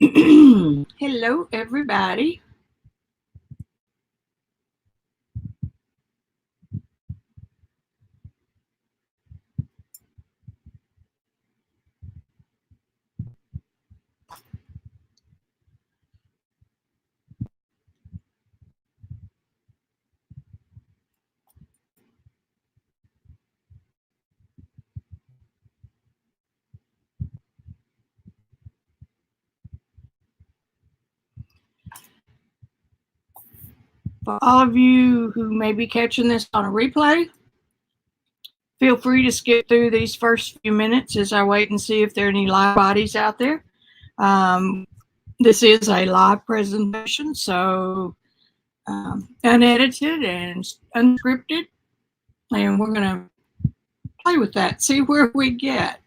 Hello, everybody. For all of you who may be catching this on a replay, feel free to skip through these first few minutes as I wait and see if there are any live bodies out there. This is a live presentation, so unedited and unscripted, and we're going to play with that, see where we get.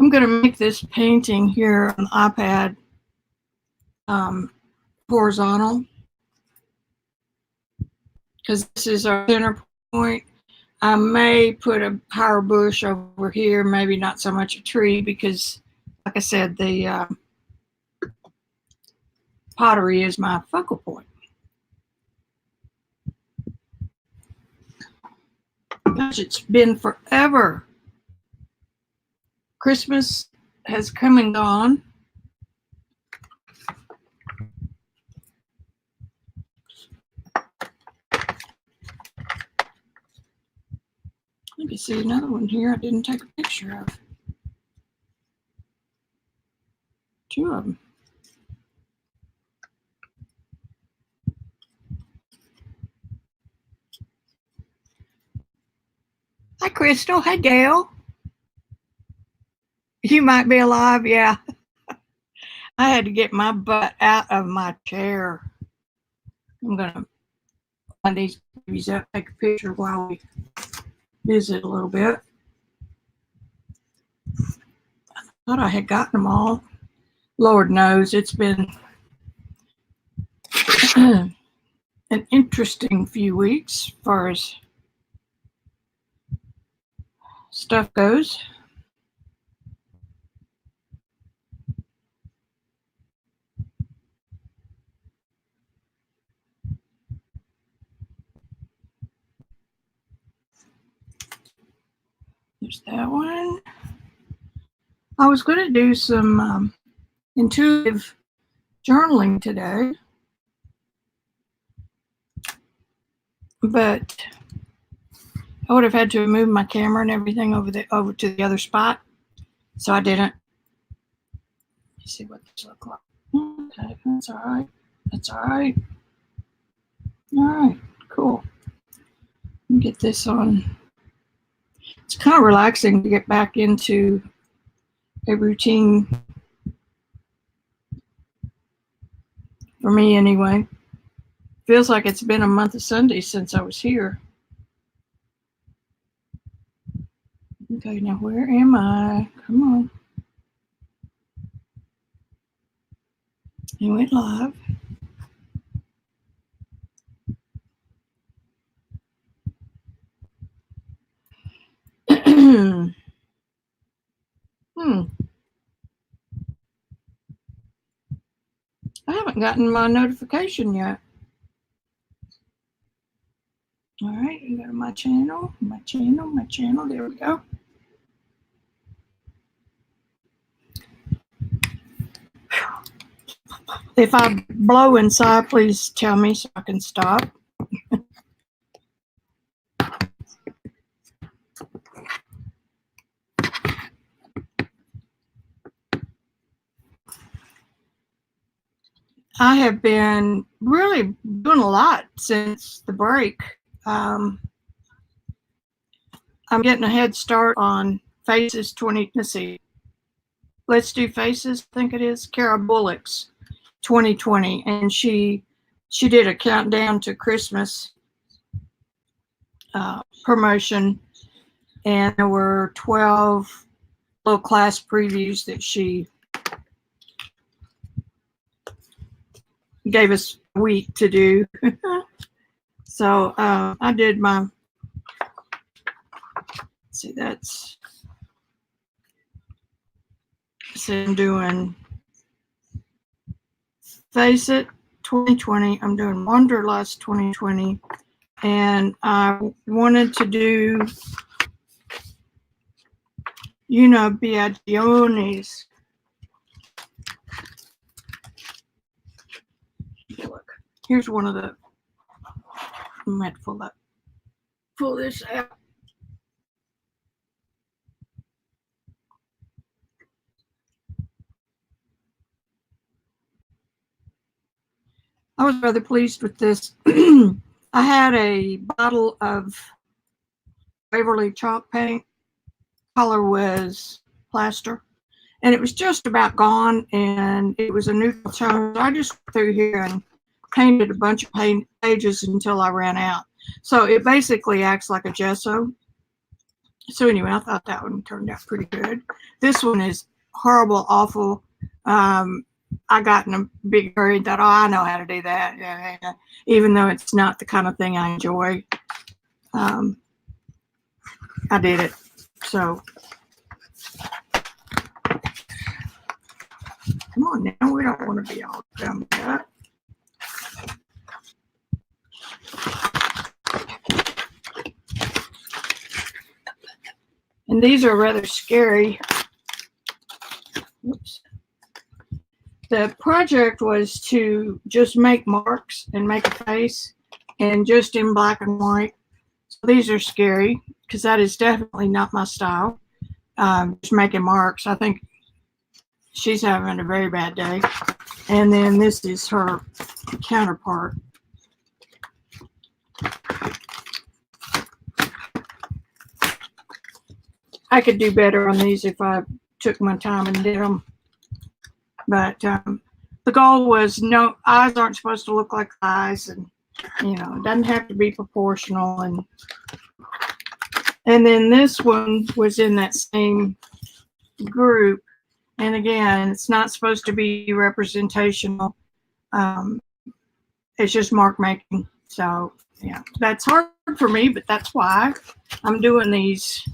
I'm going to make this painting here on the iPad horizontal, because this is our center point. I may put a higher bush over here, maybe not so much a tree, because like I said, the pottery is my focal point. Gosh, it's been forever. Christmas has come and gone. Let me see another one here I didn't take a picture of. Two of them. Hi, Crystal. Hi, Dale. You might be alive, yeah. I had to get my butt out of my chair. I'm going to find these babies up, take a picture while we visit a little bit. I thought I had gotten them all. Lord knows it's been an interesting few weeks as far as stuff goes. There's that one. I was going to do some intuitive journaling today, but I would have had to move my camera and everything over to the other spot, so I didn't. Let's see what these look like. Okay, that's all right. That's all right. All right, cool. Let me get this on. It's kind of relaxing to get back into a routine, for me anyway. Feels like it's been a month of Sundays since I was here. Okay, now where am I? Come on. It went live. I haven't gotten my notification yet. All right, you go to my channel. There we go. If I blow inside, please tell me so I can stop. I have been really doing a lot since the break. I'm getting a head start on Faces 20. Let's see. Let's do Faces. I think it is Kara Bullock's 2020, and she did a countdown to Christmas promotion, and there were 12 little class previews that she gave us a week to do. So I did my, see, that's, so I'm doing Face It 2020. I'm doing Wanderlust 2020. And I wanted to do, Biagione's. Look, here's one of the, I might pull this out. I was rather pleased with this. I had a bottle of Waverly chalk paint. Color was plaster, and it was just about gone, and it was a neutral tone. I just went through here and painted a bunch of pages until I ran out. So it basically acts like a gesso. So anyway, I thought that one turned out pretty good. This one is horrible, awful. I got in a big hurry and thought, oh, I know how to do that. Yeah. Even though it's not the kind of thing I enjoy. I did it. So come on now, we don't want to be all done with that. And these are rather scary. Oops. The project was to just make marks and make a face, and just in black and white. So these are scary because that is definitely not my style. Just making marks. I think she's having a very bad day. And then this is her counterpart. I could do better on these if I took my time and did them. But the goal was, no, eyes aren't supposed to look like eyes, and it doesn't have to be proportional. And then this one was in that same group. And again, it's not supposed to be representational. It's just mark making. So yeah, that's hard for me, but that's why I'm doing these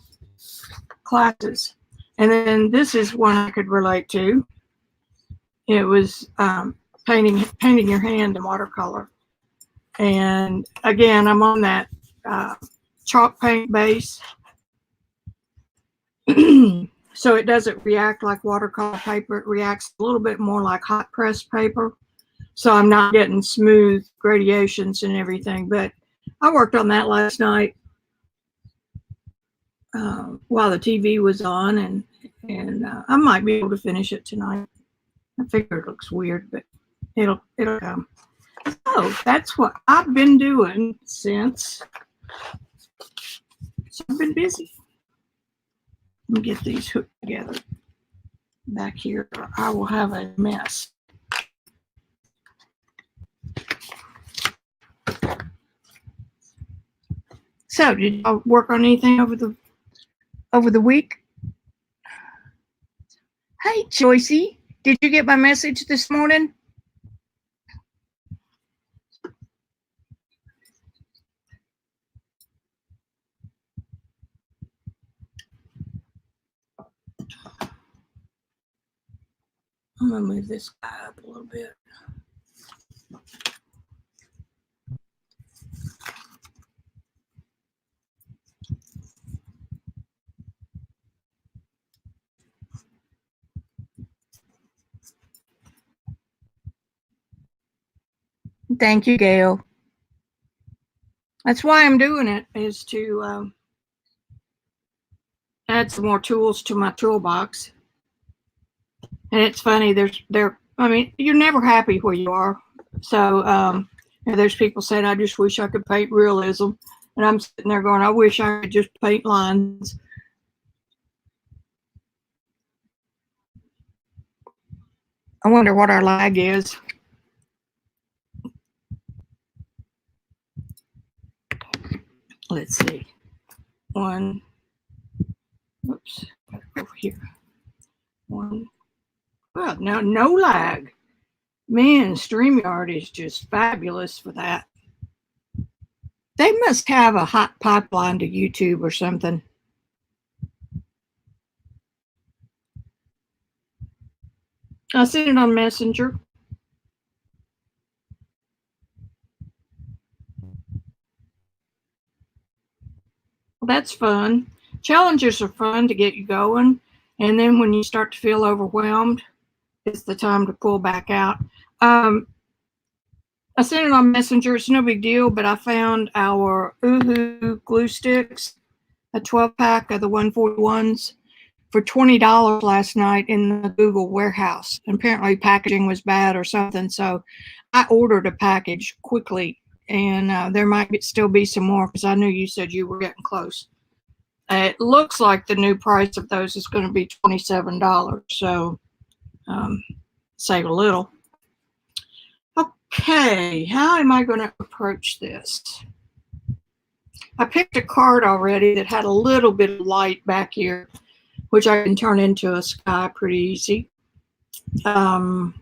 classes. And then this is one I could relate to. It was painting your hand in watercolor. And again, I'm on that chalk paint base. So it doesn't react like watercolor paper. It reacts a little bit more like hot press paper. So I'm not getting smooth gradations and everything. But I worked on that last night while the TV was on, and I might be able to finish it tonight. I figure it looks weird, but it'll come. So that's what I've been doing since. So I've been busy. Let me get these hooked together back here, or I will have a mess. So did you work on anything over the week? Hey, Joycey, did you get my message this morning? I'm gonna move this guy up a little bit. Thank you, Gail. That's why I'm doing it, is to add some more tools to my toolbox. And it's funny, I mean, you're never happy where you are. So there's people saying, I just wish I could paint realism. And I'm sitting there going, I wish I could just paint lines. I wonder what our lag is. Let's see. One. Oops. Over here. One. Well, now no lag. Man, StreamYard is just fabulous for that. They must have a hot pipeline to YouTube or something. I sent it on Messenger. Well, that's fun. Challenges are fun to get you going. And then when you start to feel overwhelmed, it's the time to pull back out. I sent it on Messenger. It's no big deal, but I found our Uhu glue sticks, a 12-pack of the 141s, for $20 last night in the Google warehouse. Apparently packaging was bad or something, so I ordered a package quickly, and there might still be some more because I knew you said you were getting close. It looks like the new price of those is going to be $27, so save a little. Okay, how am I going to approach this? I picked a card already that had a little bit of light back here, which I can turn into a sky pretty easy. So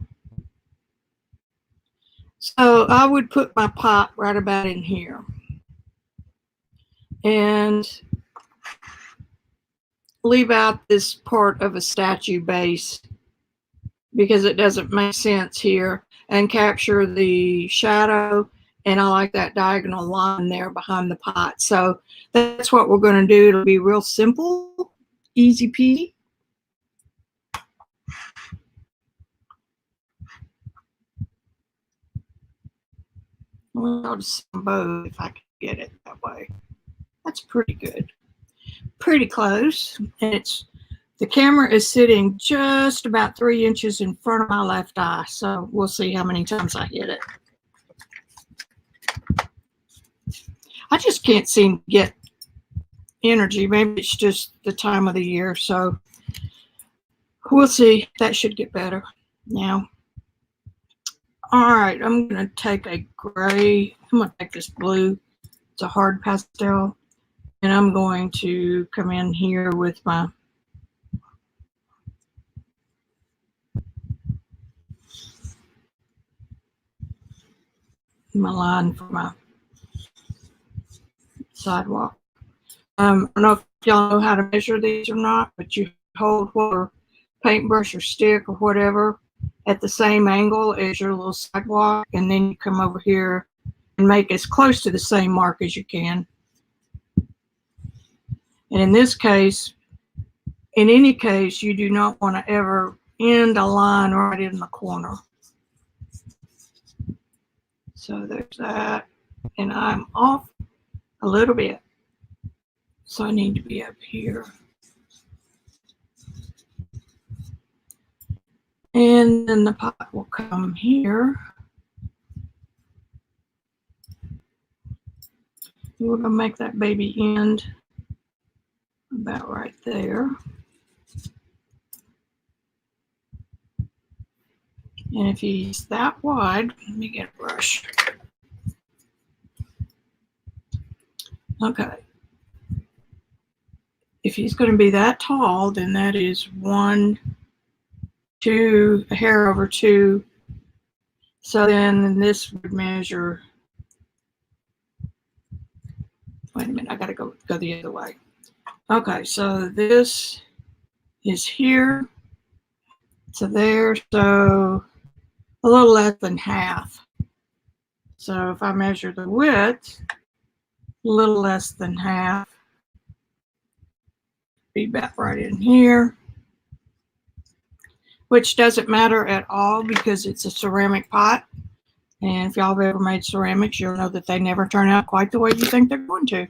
I would put my pot right about in here and leave out this part of a statue base because it doesn't make sense here, and capture the shadow. And I like that diagonal line there behind the pot. So that's what we're going to do. It'll be real simple, easy peasy. Well, I'll just both if I can get it that way. That's pretty good. Pretty close. And the camera is sitting just about 3 inches in front of my left eye. So we'll see how many times I hit it. I just can't seem to get energy. Maybe it's just the time of the year. So we'll see. That should get better now. All right, I'm going to take a gray. I'm going to take this blue. It's a hard pastel. And I'm going to come in here with my line for my sidewalk. I don't know if y'all know how to measure these or not, but you hold whatever paintbrush or stick or whatever at the same angle as your little sidewalk, and then you come over here and make as close to the same mark as you can. And in this case, in any case, you do not want to ever end a line right in the corner. So there's that, and I'm off a little bit. So I need to be up here. And then the pot will come here. We're going to make that baby end about right there. And if he's that wide, let me get a brush. Okay. If he's going to be that tall, then that is 1, 2, a hair over 2. So then this would measure. Wait a minute, I got to go the other way. Okay, so this is here to there, so a little less than half. So if I measure the width, a little less than half, be about right in here, which doesn't matter at all because it's a ceramic pot. And if y'all have ever made ceramics, you'll know that they never turn out quite the way you think they're going to.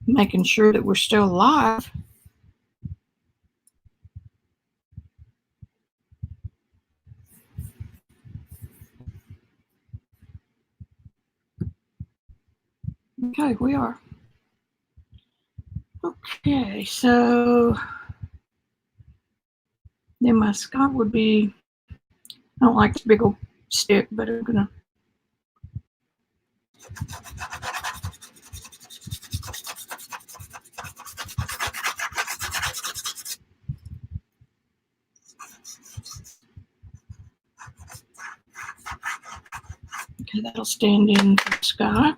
Making sure that we're still alive. Okay, we are. Okay, so then my sky would be, I don't like this big old stick, but I'm gonna. Okay, that'll stand in for the sky.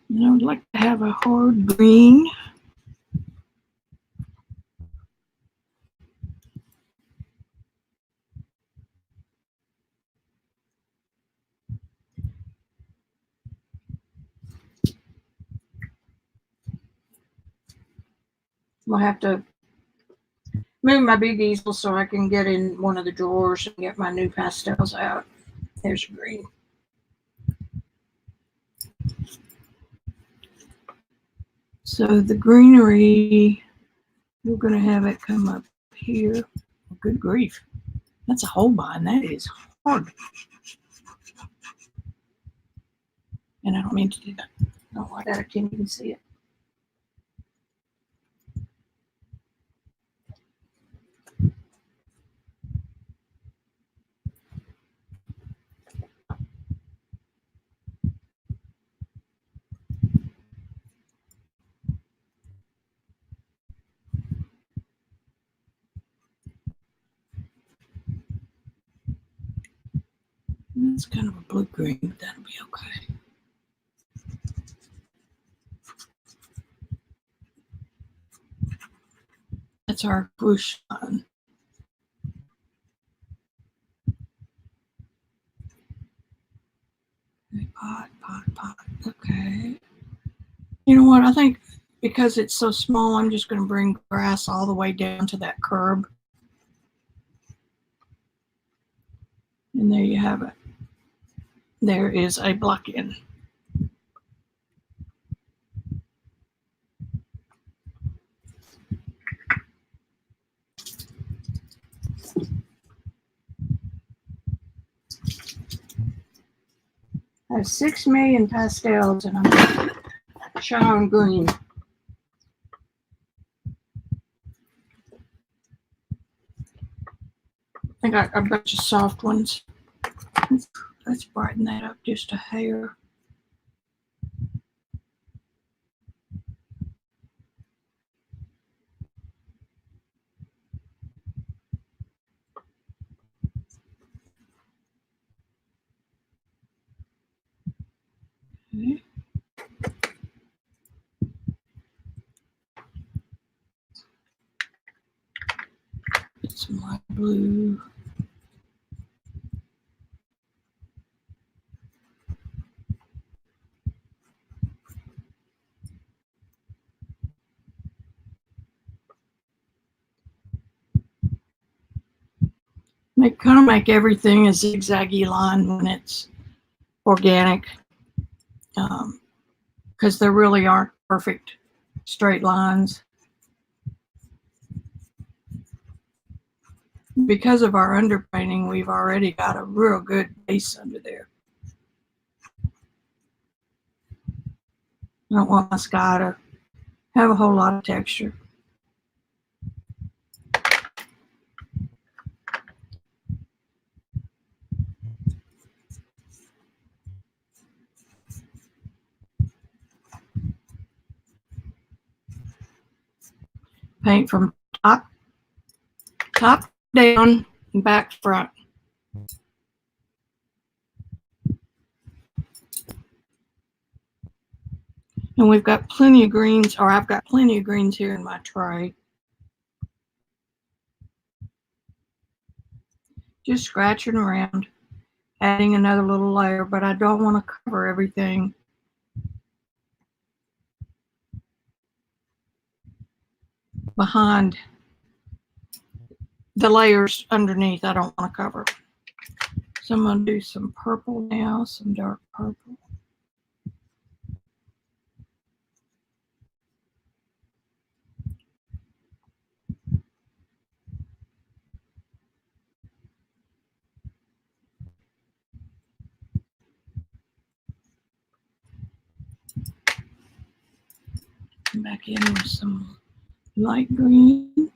And I would like to have a hard green. I'll have to move my big easel so I can get in one of the drawers and get my new pastels out. There's green. So the greenery, we're going to have it come up here. Good grief. That's a Holbein. That is hard. And I don't mean to do that. Oh, I can't even see it. It's kind of a blue green, but that'll be okay. That's our bush line. Pot. Okay. You know what? I think because it's so small, I'm just going to bring grass all the way down to that curb. And there you have it. There is a block in. I have 6 million pastels and I'm showing green. I got a bunch of soft ones. Let's brighten that up just a hair. Okay. Get some light blue. Make everything a zigzaggy line when it's organic, because there really aren't perfect straight lines. Because of our underpainting, we've already got a real good base under there. I don't want my sky to have a whole lot of texture. Paint from top down and back front. And we've got plenty of greens, or I've got plenty of greens here in my tray. Just scratching around, adding another little layer, but I don't want to cover everything. Behind the layers underneath, I don't want to cover. So I'm going to do some purple now, some dark purple. Come back in with some light green.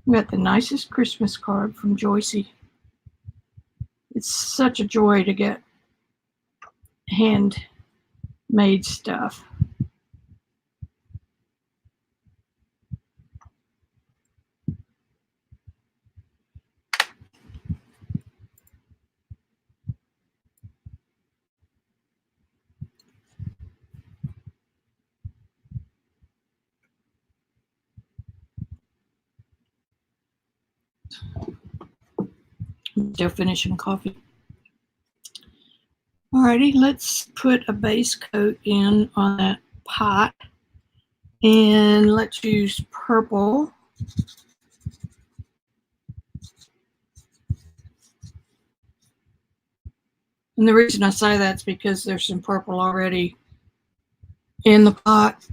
We got the nicest Christmas card from Joycey. It's such a joy to get hand made stuff. I'm still finishing coffee. Alrighty, let's put a base coat in on that pot. And let's use purple. And the reason I say that's because there's some purple already in the pot.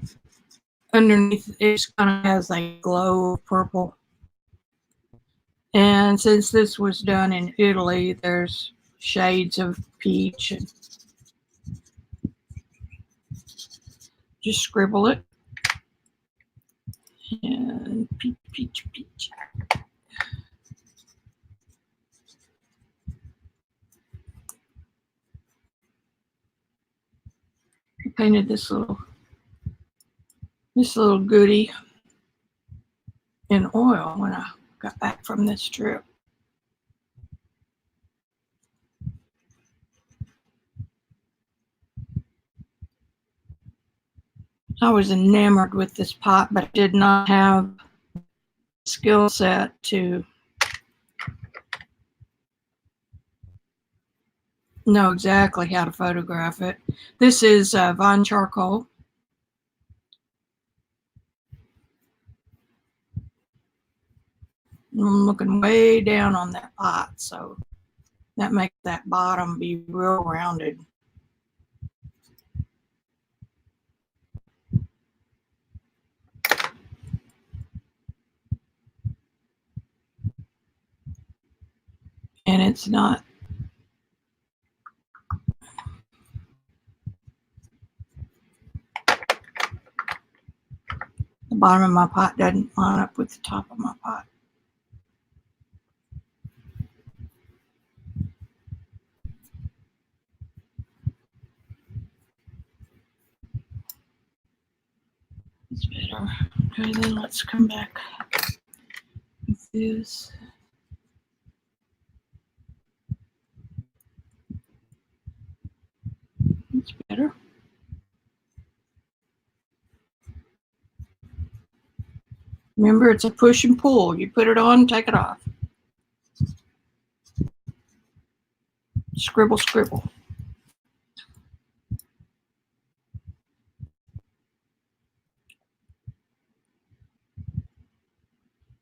Underneath it kind of has a glow of purple. And since this was done in Italy, there's shades of peach. And just scribble it. And peach, peach, peach. I painted this little goodie in oil when I got back from this trip. I was enamored with this pot, but I did not have skill set to know exactly how to photograph it. This is Vine charcoal. I'm looking way down on that pot, so that makes that bottom be real rounded. And it's not the bottom of my pot doesn't line up with the top of my pot. It's better. Okay, then let's come back with this. It's better. Remember, it's a push and pull. You put it on, take it off. Scribble, scribble.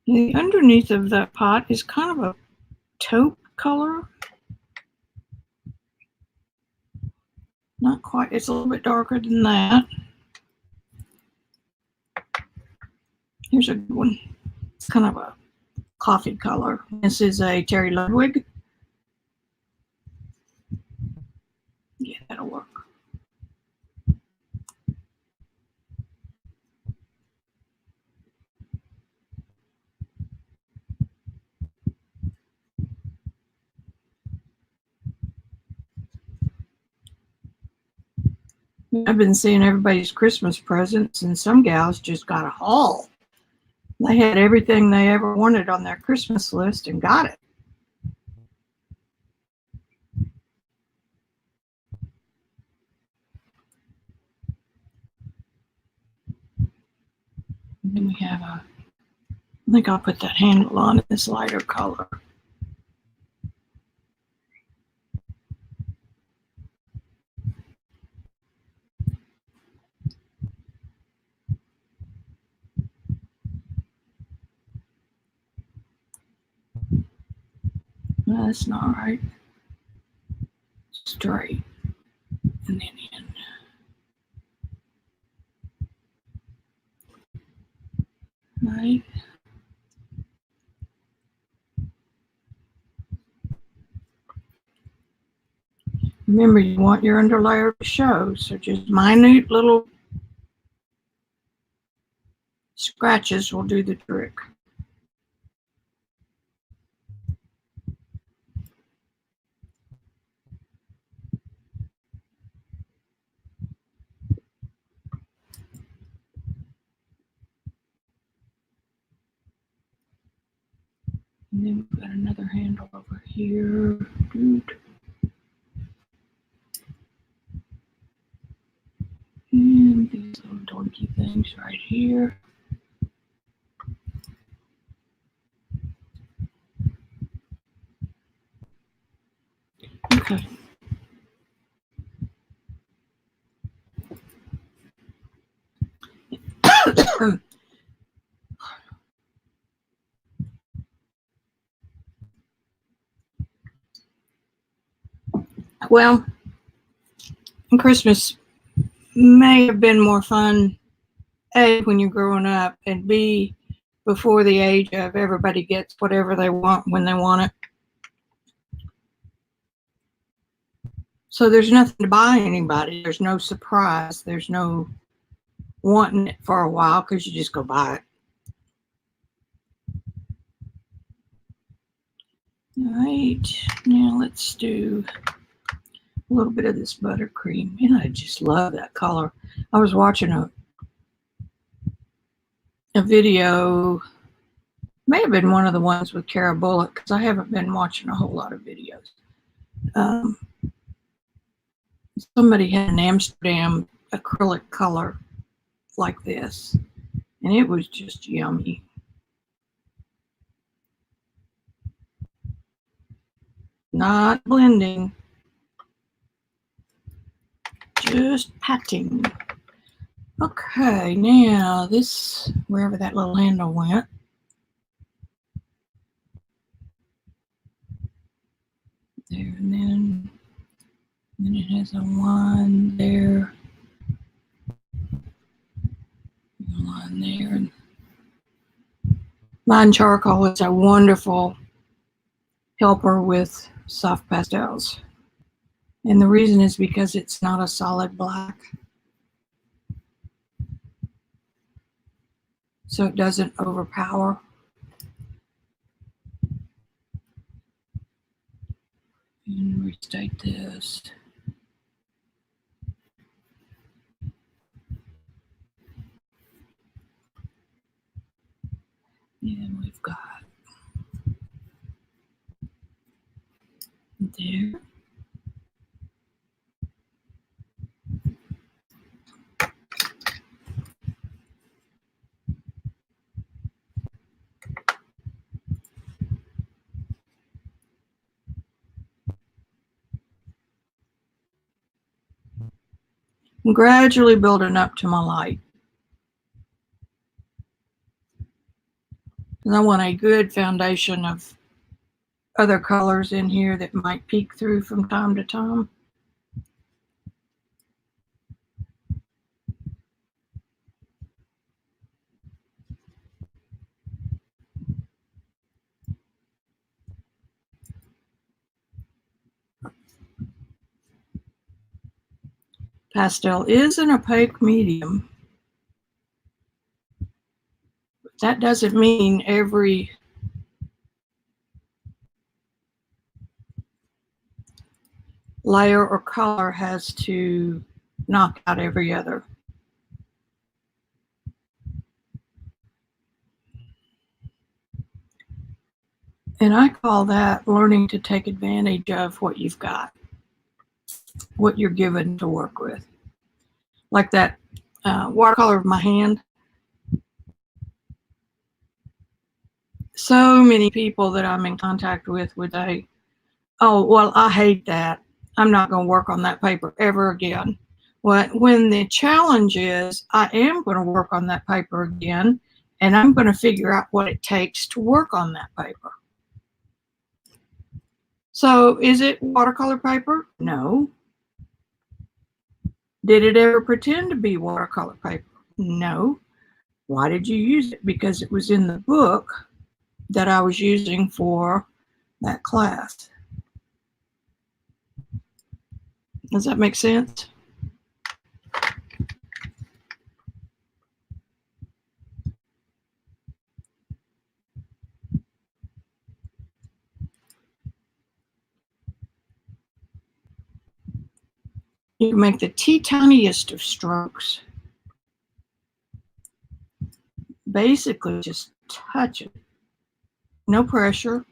The underneath of that pot is kind of a taupe color. Not quite, it's a little bit darker than that. Here's a good one. It's kind of a coffee color. This is a Terry Ludwig. Yeah, that'll work. I've been seeing everybody's Christmas presents, and some gals just got a haul. They had everything they ever wanted on their Christmas list and got it. And then we have a, I think I'll put that handle on this lighter color. No, that's not right. Straight. And then in. Right. Remember, you want your underlayer to show, so just minute little scratches will do the trick. And then we've got another handle over here. Dude. And these little donkey things right here. Okay. Well, Christmas may have been more fun, A, when you're growing up, and B, before the age of everybody gets whatever they want when they want it. So there's nothing to buy anybody. There's no surprise. There's no wanting it for a while because you just go buy it. All right, now let's do a little bit of this buttercream. And I just love that color. I was watching a video, may have been one of the ones with Cara Bullock, because I haven't been watching a whole lot of videos. Somebody had an Amsterdam acrylic color like this, and it was just yummy. Not blending, just patting. Okay, now this, wherever that little handle went, there, and then it has a line there, a line there. And Line charcoal is a wonderful helper with soft pastels. And the reason is because it's not a solid black. So it doesn't overpower. And restate this. And we've got there. I'm gradually building up to my light. And I want a good foundation of other colors in here that might peek through from time to time. Pastel is an opaque medium. But that doesn't mean every layer or color has to knock out every other. And I call that learning to take advantage of what you've got, what you're given to work with. Like that watercolor of my hand. So many people that I'm in contact with would say, oh, well, I hate that. I'm not going to work on that paper ever again. When the challenge is, I am going to work on that paper again, and I'm going to figure out what it takes to work on that paper. So is it watercolor paper? No. Did it ever pretend to be watercolor paper? No. Why did you use it? Because it was in the book that I was using for that class. Does that make sense? You can make the tiniest of strokes. Basically just touch it. No pressure.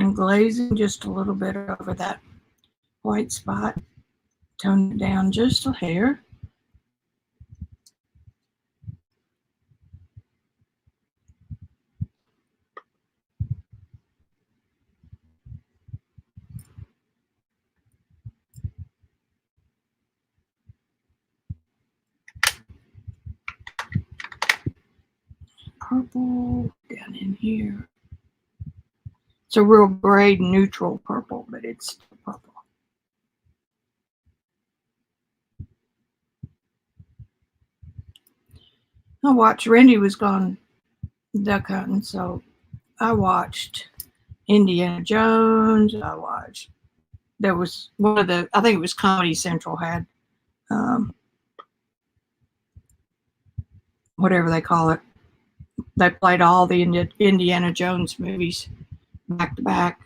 and glazing just a little bit over that white spot. Tone it down just a hair. Purple down in here. It's a real grade neutral purple, but it's still purple. I watched, Randy was gone duck hunting, so I watched Indiana Jones. I watched, there was one of the, I think it was Comedy Central had, whatever they call it. They played all the Indiana Jones movies back to back.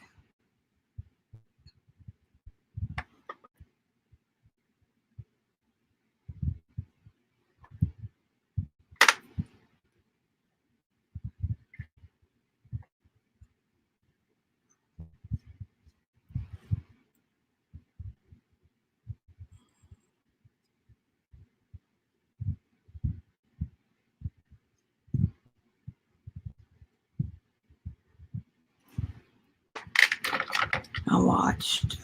I watched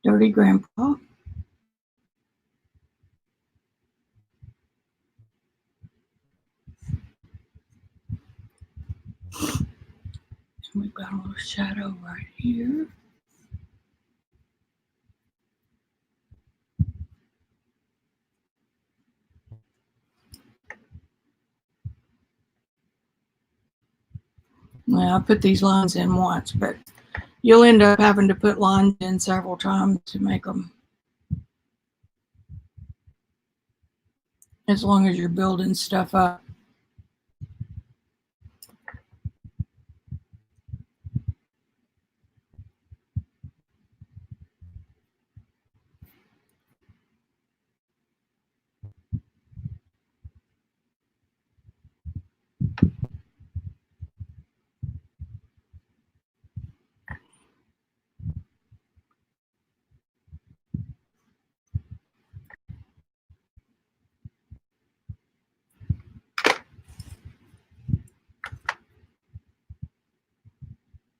Dirty Grandpa. And we've got a little shadow right here. Well, I put these lines in once, but you'll end up having to put lines in several times to make them, as long as you're building stuff up.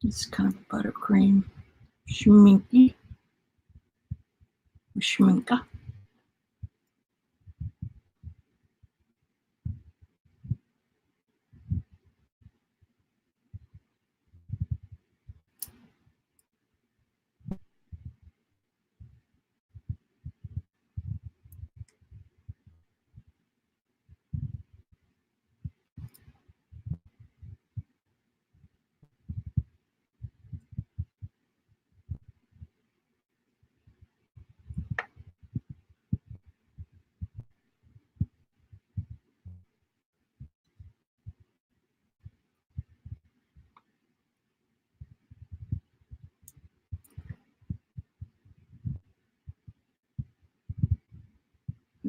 It's kind of buttercream schminky. Schminka.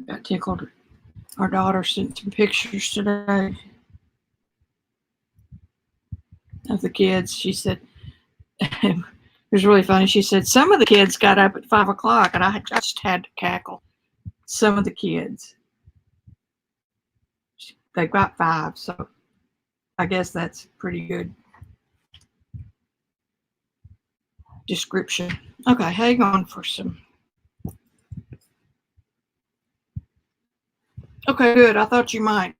Got tickled. Our daughter sent some pictures today of the kids. She said, it was really funny. She said, some of the kids got up at 5 o'clock, and I just had to cackle. Some of the kids. They've got 5, so I guess that's pretty good description. Okay, hang on for some. Okay, good. I thought you might.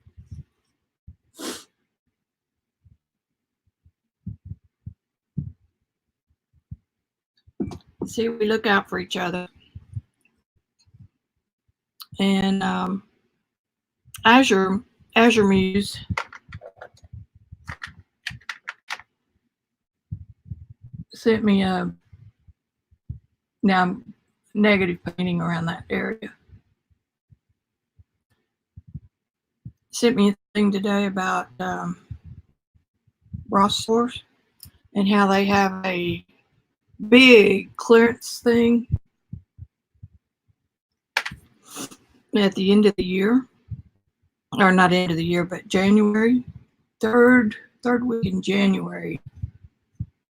See, we look out for each other. And Azure Muse sent me a negative painting around that area. Sent me a thing today about Ross stores and how they have a big clearance thing at the end of the year, or not end of the year, but January, third week in January.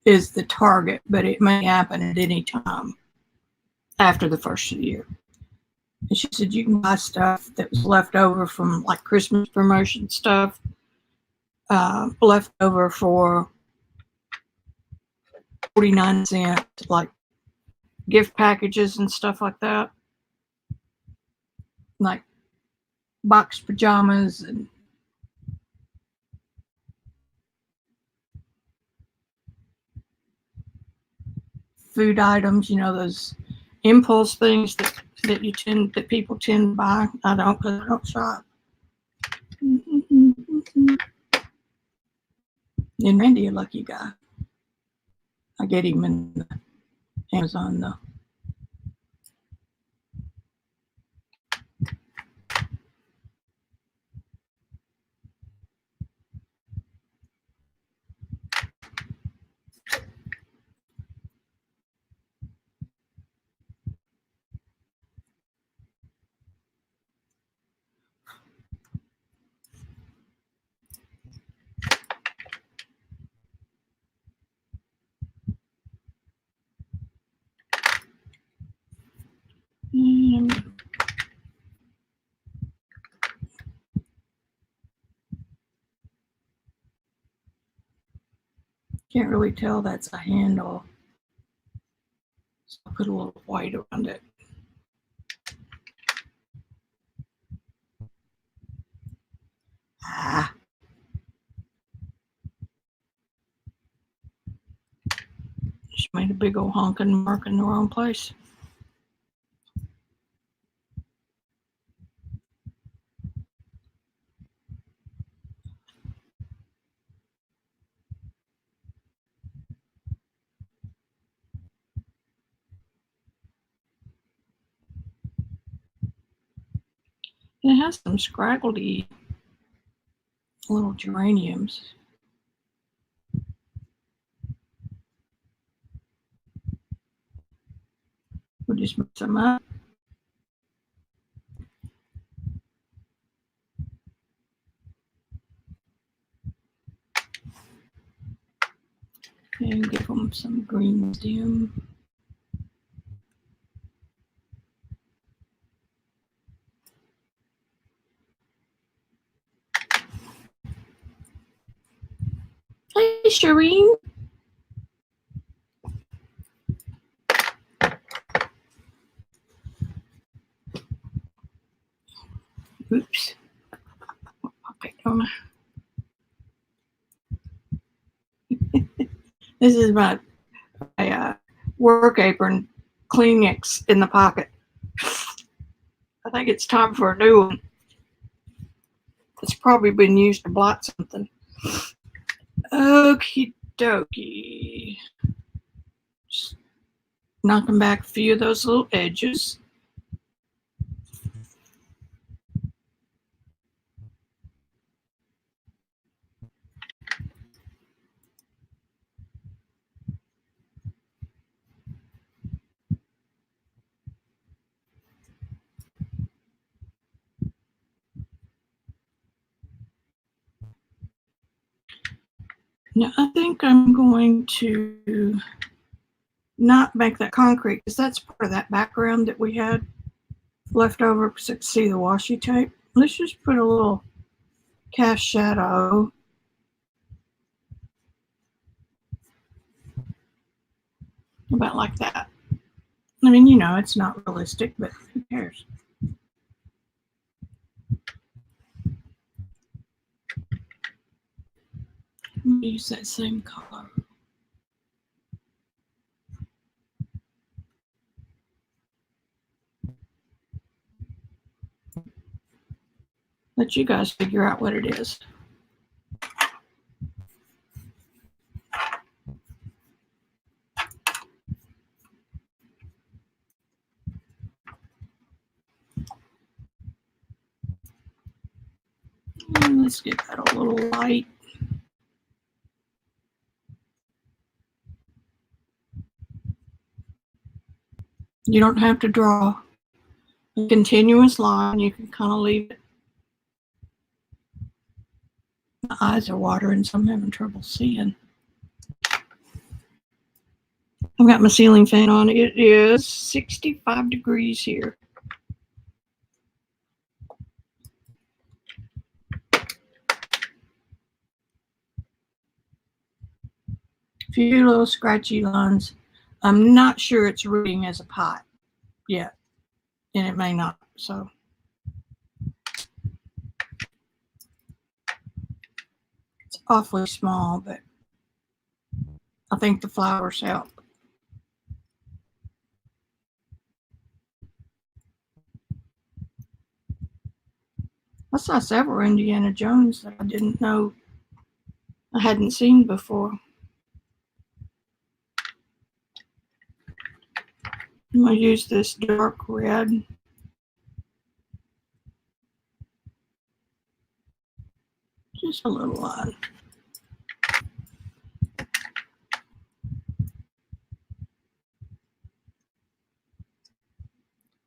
is the target, but it may happen at any time after the first of the year. And she said you can buy stuff that was left over from like Christmas promotion stuff, left over for 49 cents, like gift packages and stuff like that, like box pajamas and food items, you know, those impulse things that people tend to buy. I don't, because I don't shop. And Randy, a lucky guy. I get him in Amazon though. Can't really tell that's a handle. So I'll put a little white around it. Ah. Just made a big old honking mark in the wrong place. And it has some scraggly little geraniums. We'll just mix them up. And give them some green stem. Hey, Shireen. Oops. Okay, this is my work apron, Kleenex in the pocket. I think it's time for a new one. It's probably been used to blot something. Okie dokie. Just knocking back a few of those little edges. Now I think I'm going to not make that concrete because that's part of that background that we had left over to see the washi tape. Let's just put a little cast shadow about like that. I mean, you know, it's not realistic, but who cares? Use that same color. Let you guys figure out what it is. And let's get that a little light. You don't have to draw a continuous line. You can kind of leave it. My eyes are watering, so I'm having trouble seeing. got my ceiling fan on. It is 65 degrees here. Few little scratchy lines. I'm not sure it's reading as a pot yet, and it may not. So it's awfully small, but I think the flowers help. I saw several Indiana Jones that I didn't know I hadn't seen before. I'm going to use this dark red. Just a little line.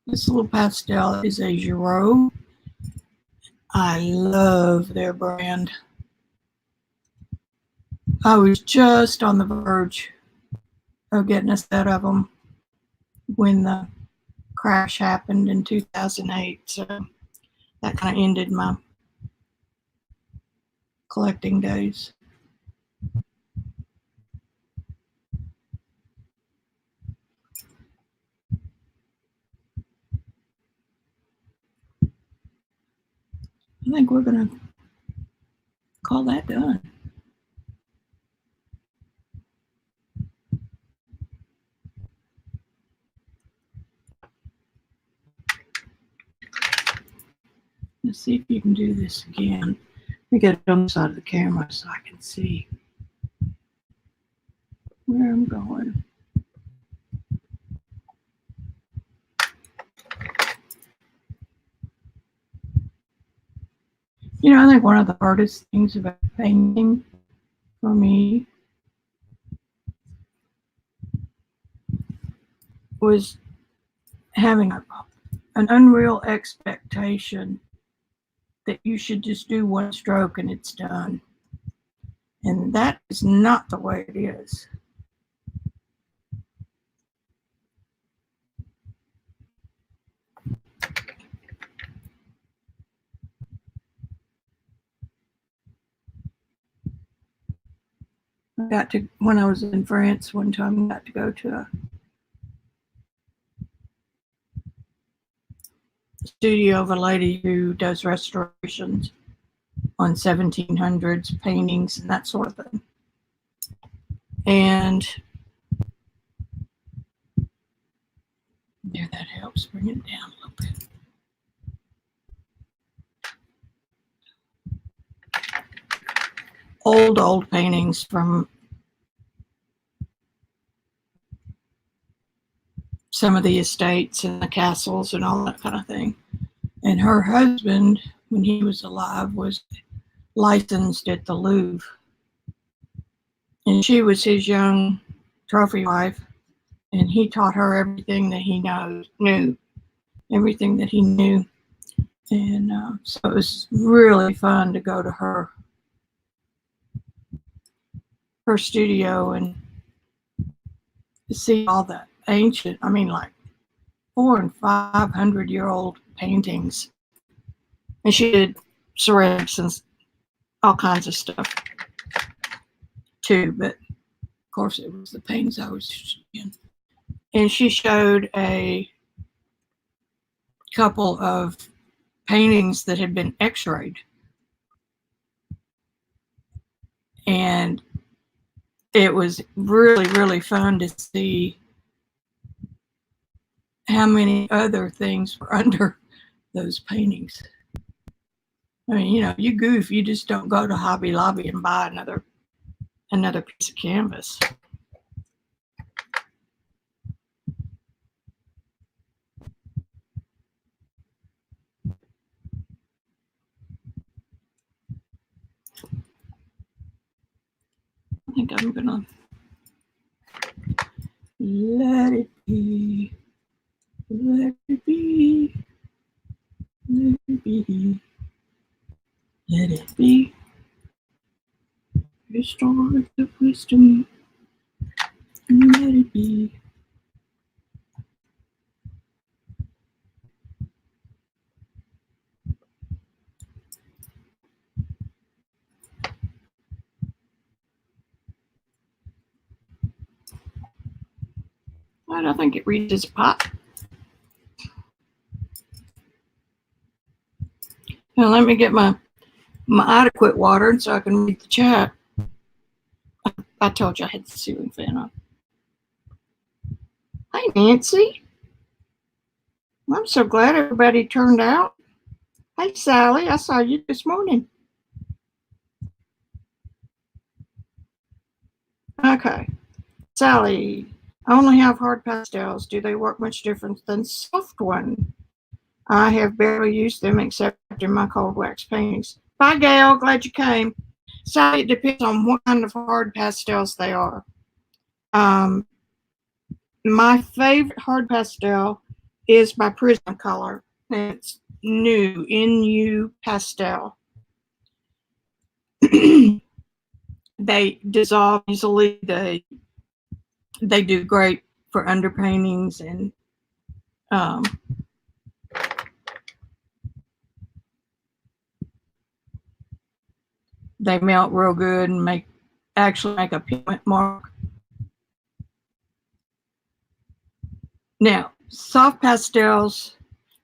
This little pastel is a Giro. I love their brand. I was just on the verge of getting a set of them when the crash happened in 2008. So that kind of ended my collecting days. I think we're going to call that done. Let's see if you can do this again. Let me get it on the side of the camera so I can see where I'm going. You know, I think one of the hardest things about painting for me was having an unreal expectation that you should just do one stroke and it's done. And that is not the way it is. I got to, when I was in France one time, I got to go to a studio of a lady who does restorations on 1700s paintings and that sort of thing. And there, that helps bring it down a little bit. Old paintings from some of the estates and the castles and all that kind of thing. And her husband, when he was alive, was licensed at the Louvre. And she was his young trophy wife. And he taught her everything that he knew, everything that he knew. And so it was really fun to go to her studio and see all the ancient, I mean, like 400- and 500-year-old paintings. And she did ceramics and all kinds of stuff too, but of course it was the paintings I was interested in. And she showed a couple of paintings that had been x-rayed. And it was really, really fun to see how many other things were under those paintings. I mean, you know, you goof, you just don't go to Hobby Lobby and buy another piece of canvas. I think I'm gonna let it be, let it be, let it be, let it be. Restore the wisdom and let it E. I don't think it reads as a pot. Now let me get my adequate water so I can read the chat. I told you I had the ceiling fan on. Hi, Nancy. I'm so glad everybody turned out. Hey, Sally, I saw you this morning. Okay. Sally, I only have hard pastels. Do they work much different than soft one? I have barely used them except in my cold wax paintings. Bye, Gail. Glad you came. Sally, it depends on what kind of hard pastels they are. My favorite hard pastel is by Prismacolor. It's new, NU pastel. They dissolve easily. They do great for underpaintings and they melt real good and actually make a pigment mark. Now, soft pastels.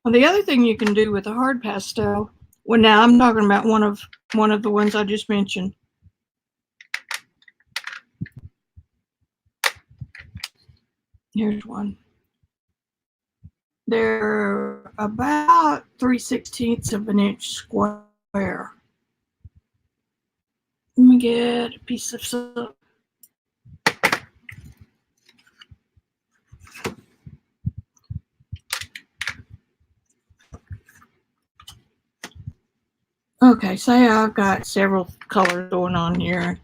Well, the other thing you can do with a hard pastel. Well, now I'm talking about one of the ones I just mentioned. Here's one. They're about 3/16 of an inch square. Let me get a piece of silk. Okay, say I've got several colors going on here.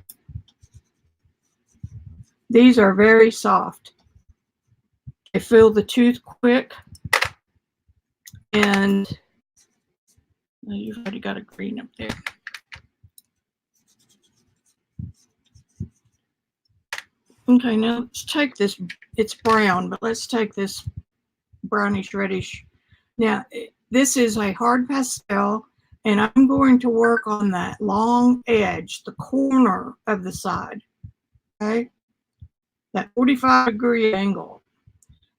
These are very soft. They feel the tooth quick. And you've already got a green up there. Okay, now let's take this. It's brown, but let's take this brownish reddish. Now, this is a hard pastel, and I'm going to work on that long edge, the corner of the side. Okay, that 45-degree angle.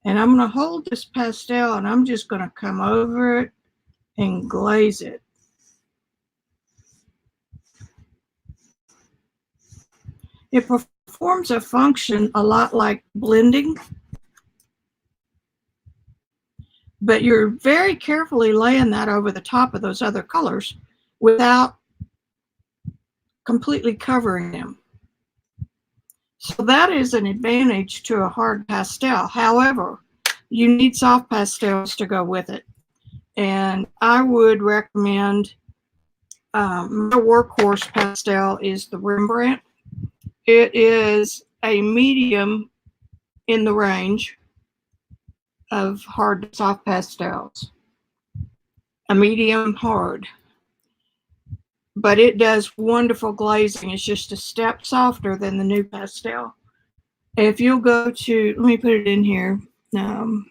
And I'm going to hold this pastel, and I'm just going to come over it and glaze it. It performs a function a lot like blending, but you're very carefully laying that over the top of those other colors without completely covering them. So that is an advantage to a hard pastel. However, you need soft pastels to go with it. And I would recommend my workhorse pastel is the Rembrandt. It is a medium in the range of hard to soft pastels. A medium hard. But it does wonderful glazing. It's just a step softer than the new pastel. If you'll go to, let me put it in here. I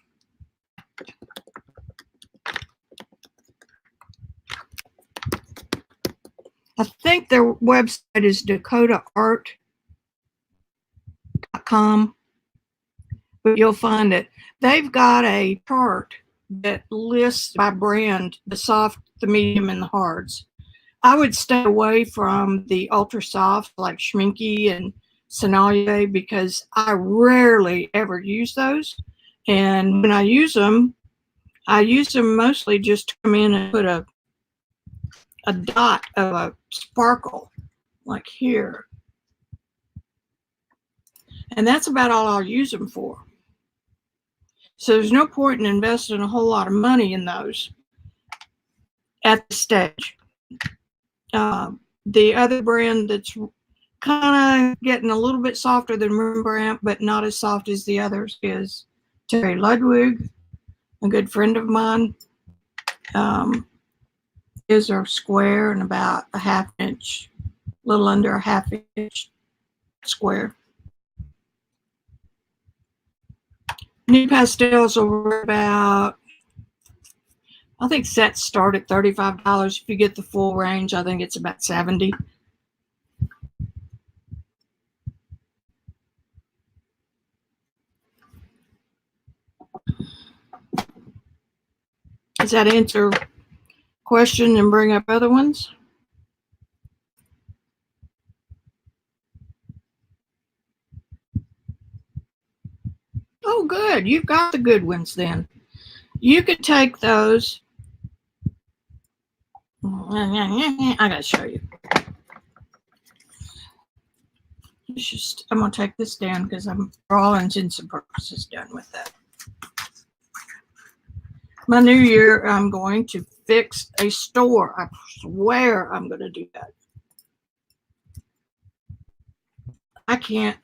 think their website is dakotaart.com, but you'll find it. They've got a chart that lists by brand the soft, the medium, and the hards. I would stay away from the ultra soft like Schminke and Sennelier because I rarely ever use those. And when I use them mostly just to come in and put a dot of a sparkle like here. And that's about all I'll use them for. So there's no point in investing a whole lot of money in those at the stage. The other brand that's kind of getting a little bit softer than Rembrandt, but not as soft as the others is Terry Ludwig, a good friend of mine. His are square and about a half inch, a little under a half inch square. New pastels are about, I think sets start at $35. If you get the full range, I think it's about $70. Does that answer question and bring up other ones? Oh, good. You've got the good ones then. You could take those. I gotta show you. It's just, I'm gonna take this down because I'm, for all intents and purposes, done with that. My new year, I'm going to fix a store. I swear I'm gonna do that. I can't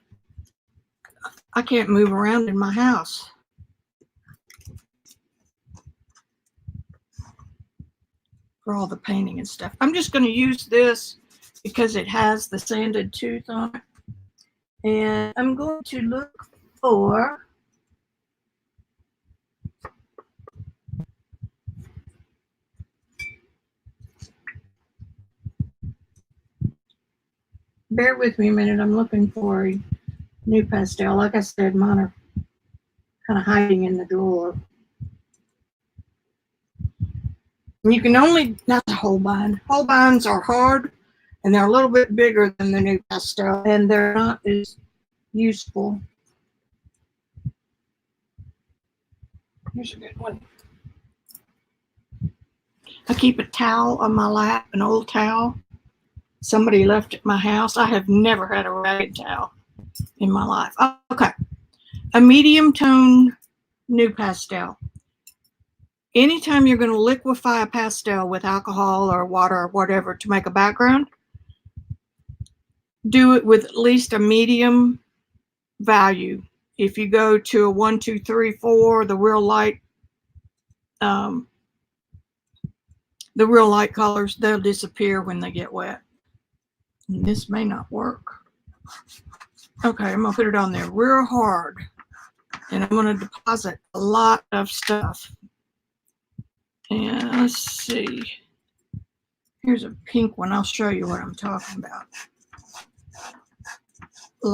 move around in my house. For all the painting and stuff. I'm just going to use this because it has the sanded tooth on it. And I'm going to look for bear with me a minute. I'm looking for a new pastel. Like I said, mine are kind of hiding in the drawer. And you can only, not the Holbein. Holbeins are hard and they're a little bit bigger than the new pastel and they're not as useful. Here's a good one. I keep a towel on my lap, an old towel. Somebody left at my house. I have never had a ragged towel in my life. Okay. A medium tone new pastel. Anytime you're going to liquefy a pastel with alcohol or water or whatever to make a background, do it with at least a medium value. If you go to a 1, 2, 3, 4, the real light colors, they'll disappear when they get wet. And this may not work. Okay, I'm going to put it on there real hard. And I'm going to deposit a lot of stuff. And let's see. Here's a pink one. I'll show you what I'm talking about. A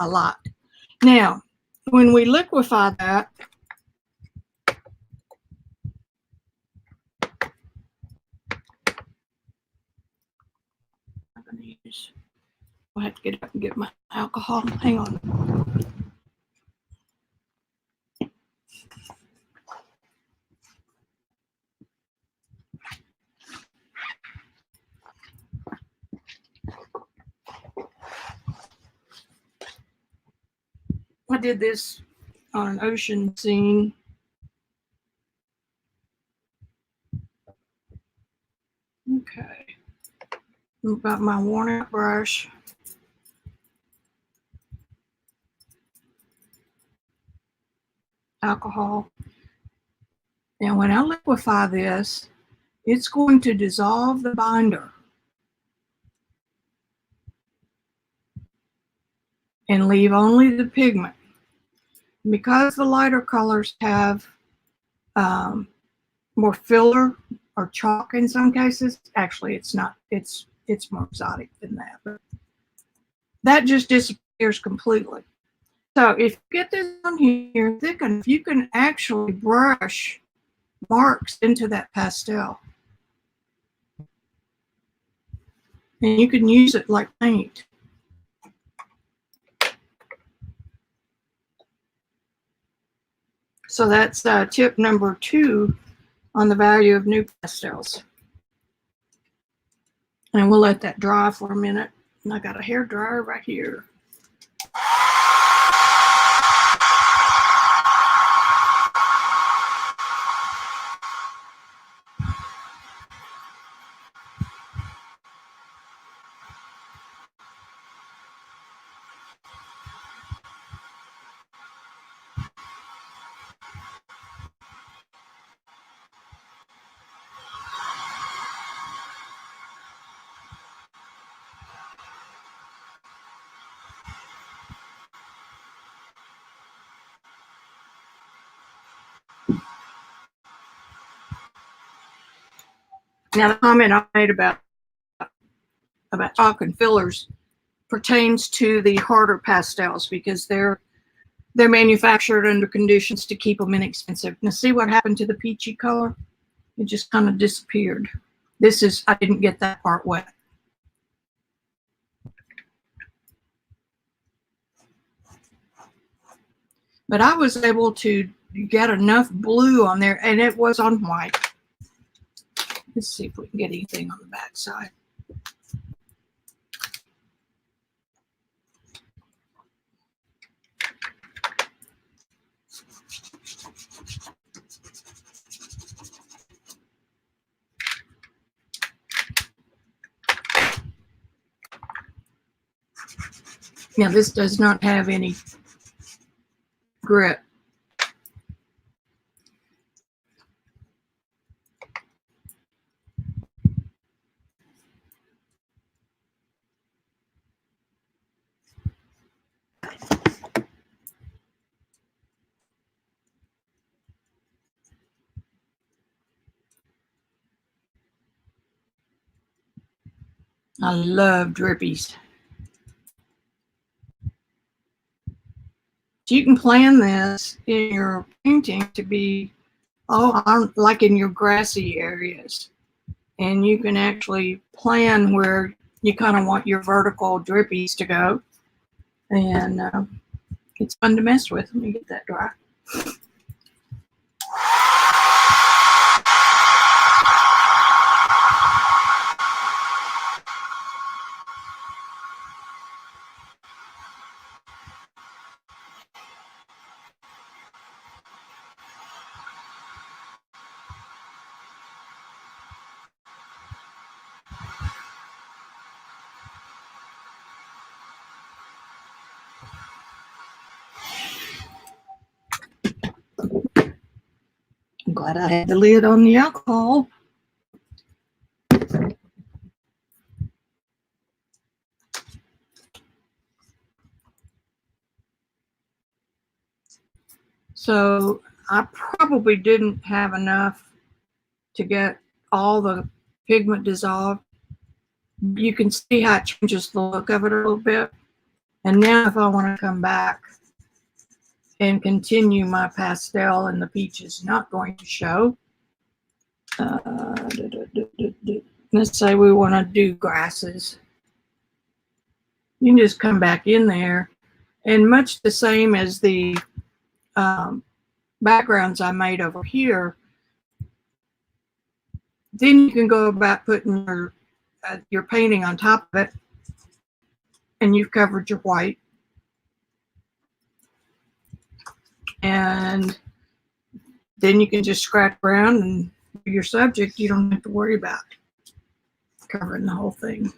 lot. Now, when we liquefy that, I'm going to use, I'll have to get up and get my alcohol. Hang on. I did this on an ocean scene. Okay. I've got my worn out brush. Alcohol. Now when I liquefy this, it's going to dissolve the binder and leave only the pigment. Because the lighter colors have more filler or chalk in some cases, actually it's not, it's more exotic than that, but that just disappears completely. So if you get this on here thickened, you can actually brush marks into that pastel. And you can use it like paint. So that's tip number 2 on the value of new pastels. And we'll let that dry for a minute. And I got a hair dryer right here. Now, the comment I made about chalk and fillers pertains to the harder pastels because they're manufactured under conditions to keep them inexpensive. Now, see what happened to the peachy color? It just kind of disappeared. I didn't get that part wet. But I was able to get enough blue on there, and it was on white. Let's see if we can get anything on the back side. Now, this does not have any grit. I love drippies. You can plan this in your painting to be like in your grassy areas. And you can actually plan where you kind of want your vertical drippies to go. And it's fun to mess with when you get that dry. I'm glad I had the lid on the alcohol. So I probably didn't have enough to get all the pigment dissolved. You can see how it changes the look of it a little bit. And now if I want to come back and continue my pastel, and the peach is not going to show. Let's say we want to do grasses. You can just come back in there, and much the same as the backgrounds I made over here, then you can go about putting your painting on top of it, and you've covered your white. And then you can just scratch around and do your subject. You don't have to worry about covering the whole thing.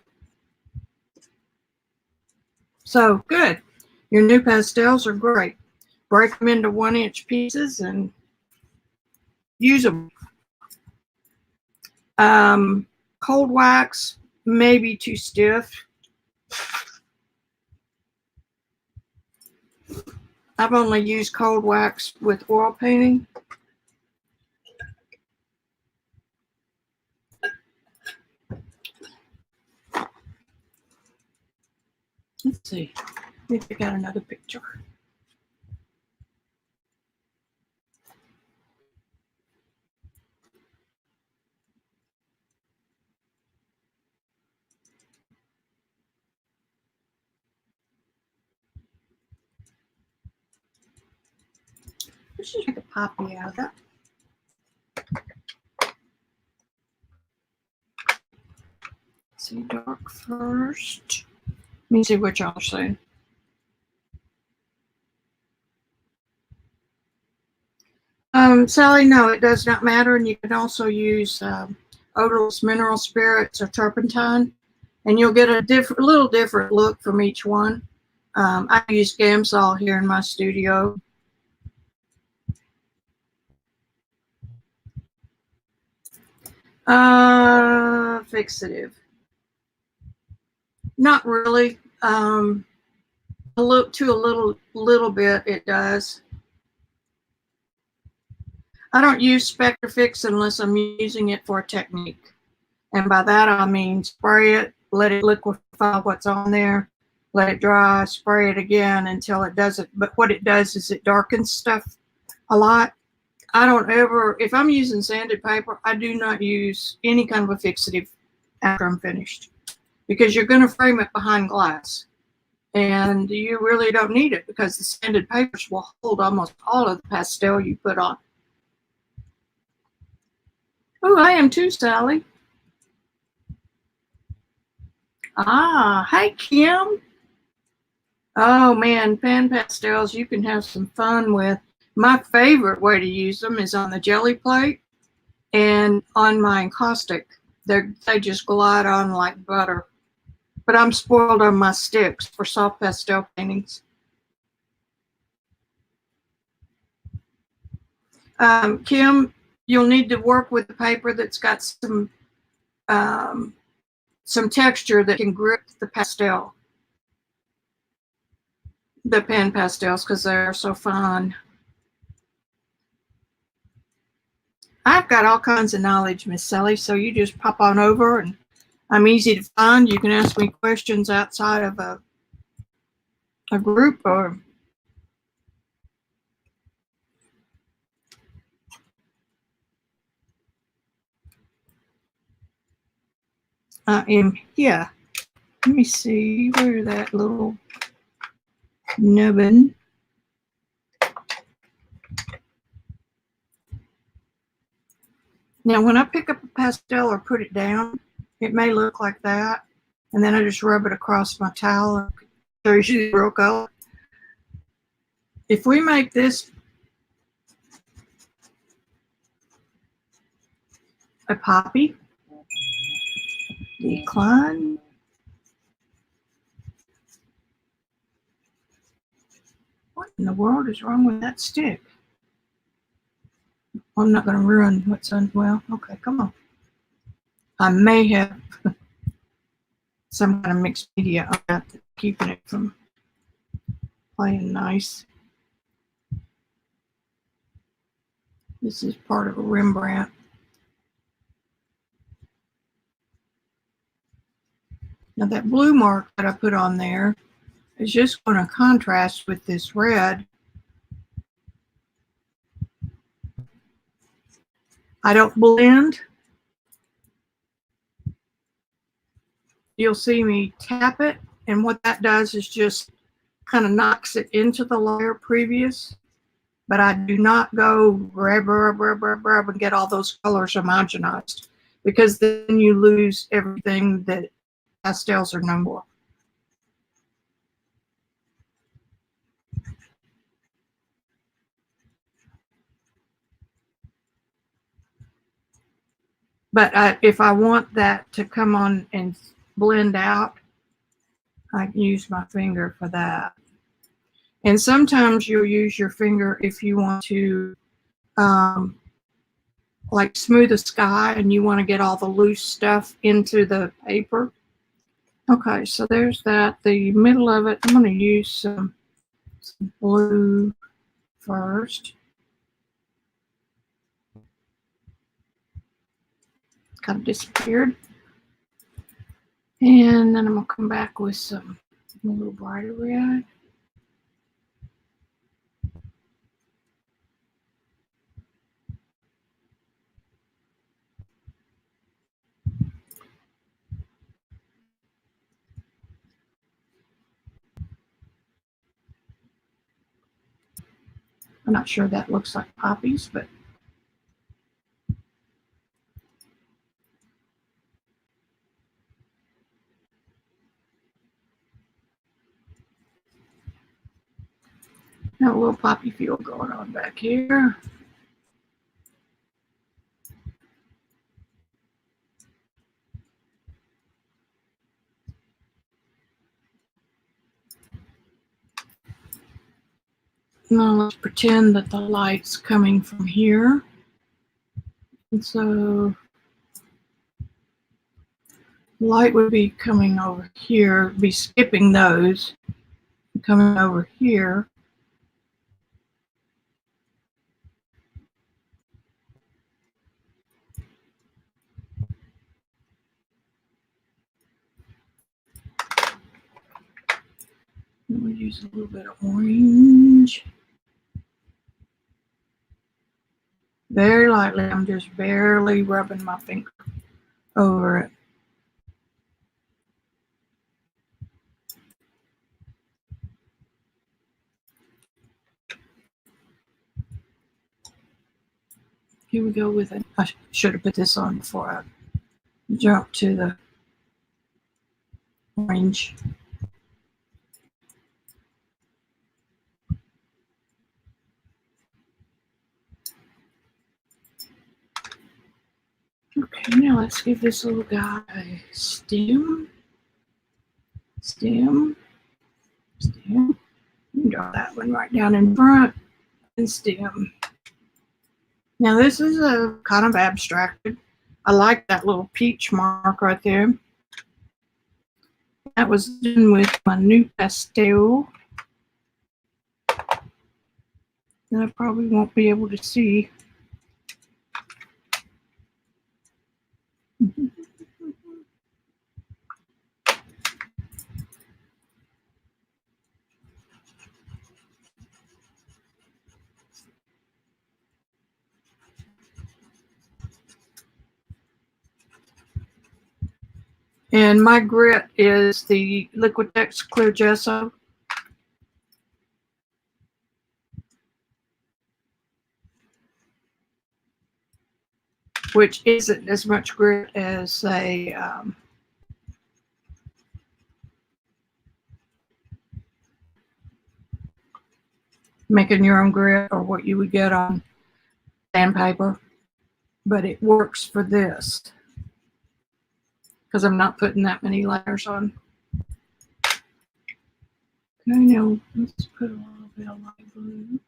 So good. Your new pastels are great. Break them into 1-inch pieces and use them. Cold wax may be too stiff. I've only used cold wax with oil painting. Let's see. Let me pick out another picture. Let's just take a poppy out of that. See, dark first. Let me see what y'all are saying. Sally, no, it does not matter. And you can also use odorless mineral spirits or turpentine, and you'll get a little different look from each one. I use Gamsol here in my studio. Fixative. Not really. A little bit it does. I don't use Spectrafix unless I'm using it for a technique. And by that I mean spray it, let it liquefy what's on there, let it dry, spray it again until it does it. But what it does is it darkens stuff a lot. I don't ever, if I'm using sanded paper, I do not use any kind of a fixative after I'm finished, because you're going to frame it behind glass. And you really don't need it because the sanded papers will hold almost all of the pastel you put on. Oh, I am too, Sally. Ah, hi, Kim. Oh, man, pan pastels you can have some fun with. My favorite way to use them is on the jelly plate and on my encaustic. They just glide on like butter. But I'm spoiled on my sticks for soft pastel paintings. Kim, you'll need to work with the paper that's got some texture that can grip the pastel, the pan pastels, because they're so fine. I've got all kinds of knowledge, Miss Sally, so you just pop on over, and I'm easy to find. You can ask me questions outside of a group, or I am here. Let me see where that little nubbin. Now, when I pick up a pastel or put it down, it may look like that, and then I just rub it across my towel and shows you the real color. If we make this a poppy, decline. What in the world is wrong with that stick? I'm not going to ruin what's on. Well, okay, come on. I may have some kind of mixed media on that, keeping it from playing nice. This is part of a Rembrandt. Now that blue mark that I put on there is just going to contrast with this red. I don't blend. You'll see me tap it, and what that does is just kind of knocks it into the layer previous. But I do not go rub and get all those colors homogenized, because then you lose everything that pastels are known for. But if I want that to come on and blend out, I can use my finger for that. And sometimes you'll use your finger if you want to like smooth a sky and you want to get all the loose stuff into the paper. Okay, so there's that. The middle of it, I'm going to use some blue first. Kind of disappeared. And then I'm going to come back with some a little brighter red. I'm not sure that looks like poppies, but got a little poppy feel going on back here. Now let's pretend that the light's coming from here. And so light would be coming over here, be skipping those, coming over here. I'm going to use a little bit of orange. Very lightly. I'm just barely rubbing my finger over it. Here we go with it. I should have put this on before I jump to the orange. Okay, now let's give this little guy a stem. Stem. Stem. You can draw that one right down in front and stem. Now this is a kind of abstracted. I like that little peach mark right there. That was done with my new Pastel. And I probably won't be able to see. And my grit is the Liquitex Clear Gesso. Which isn't as much grit as a making your own grit or what you would get on sandpaper, but it works for this because I'm not putting that many layers on. Okay, now let's put a little bit of light blue.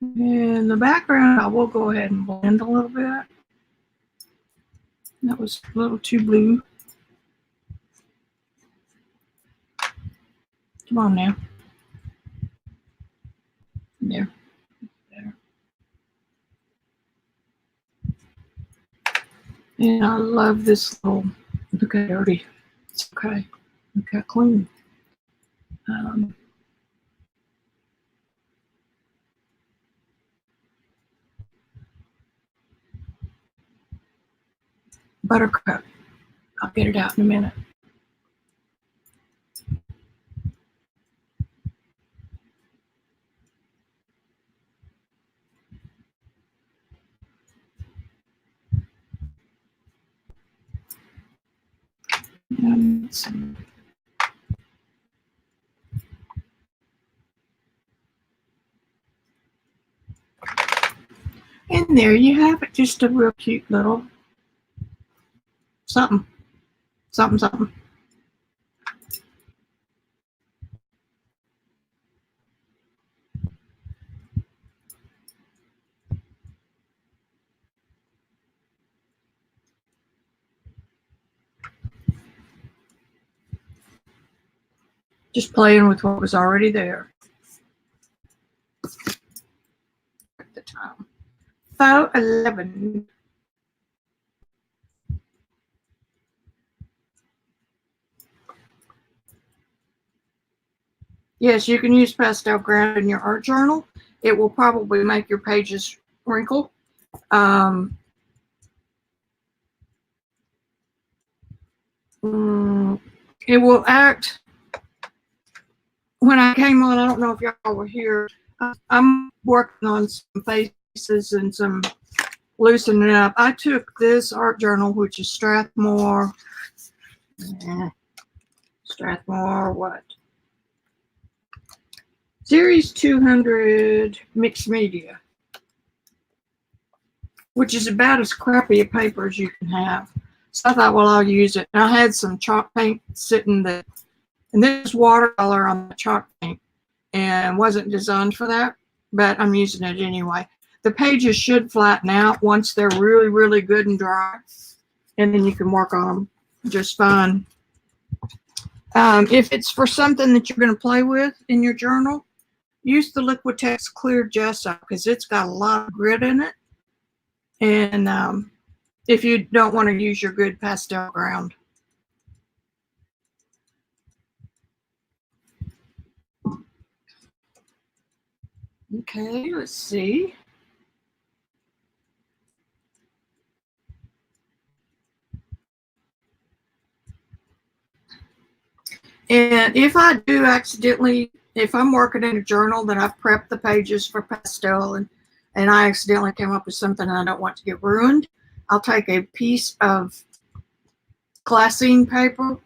And the background, I will go ahead and blend a little bit. That was a little too blue. Come on now. There. There. And I love this little, look how dirty. It's okay. Look how clean. Buttercup. I'll get it out in a minute. And there you have it. Just a real cute little something. Something, something. Just playing with what was already there. At the time. 4:11. Yes, you can use pastel ground in your art journal. It will probably make your pages wrinkle. It will act. When I came on, I don't know if y'all were here. I'm working on some faces and some loosening up. I took this art journal, which is Strathmore what? Series 200 mixed media, which is about as crappy a paper as you can have. So I thought, well, I'll use it. And I had some chalk paint sitting there, and this watercolor on the chalk paint, and wasn't designed for that, but I'm using it anyway. The pages should flatten out once they're really, really good and dry, and then you can work on them just fine. If it's for something that you're going to play with in your journal, use the Liquitex Clear Gesso because it's got a lot of grit in it. And if you don't want to use your good pastel ground. Okay, let's see. And if I do accidentally, if I'm working in a journal that I've prepped the pages for pastel and I accidentally came up with something I don't want to get ruined, I'll take a piece of glassine paper.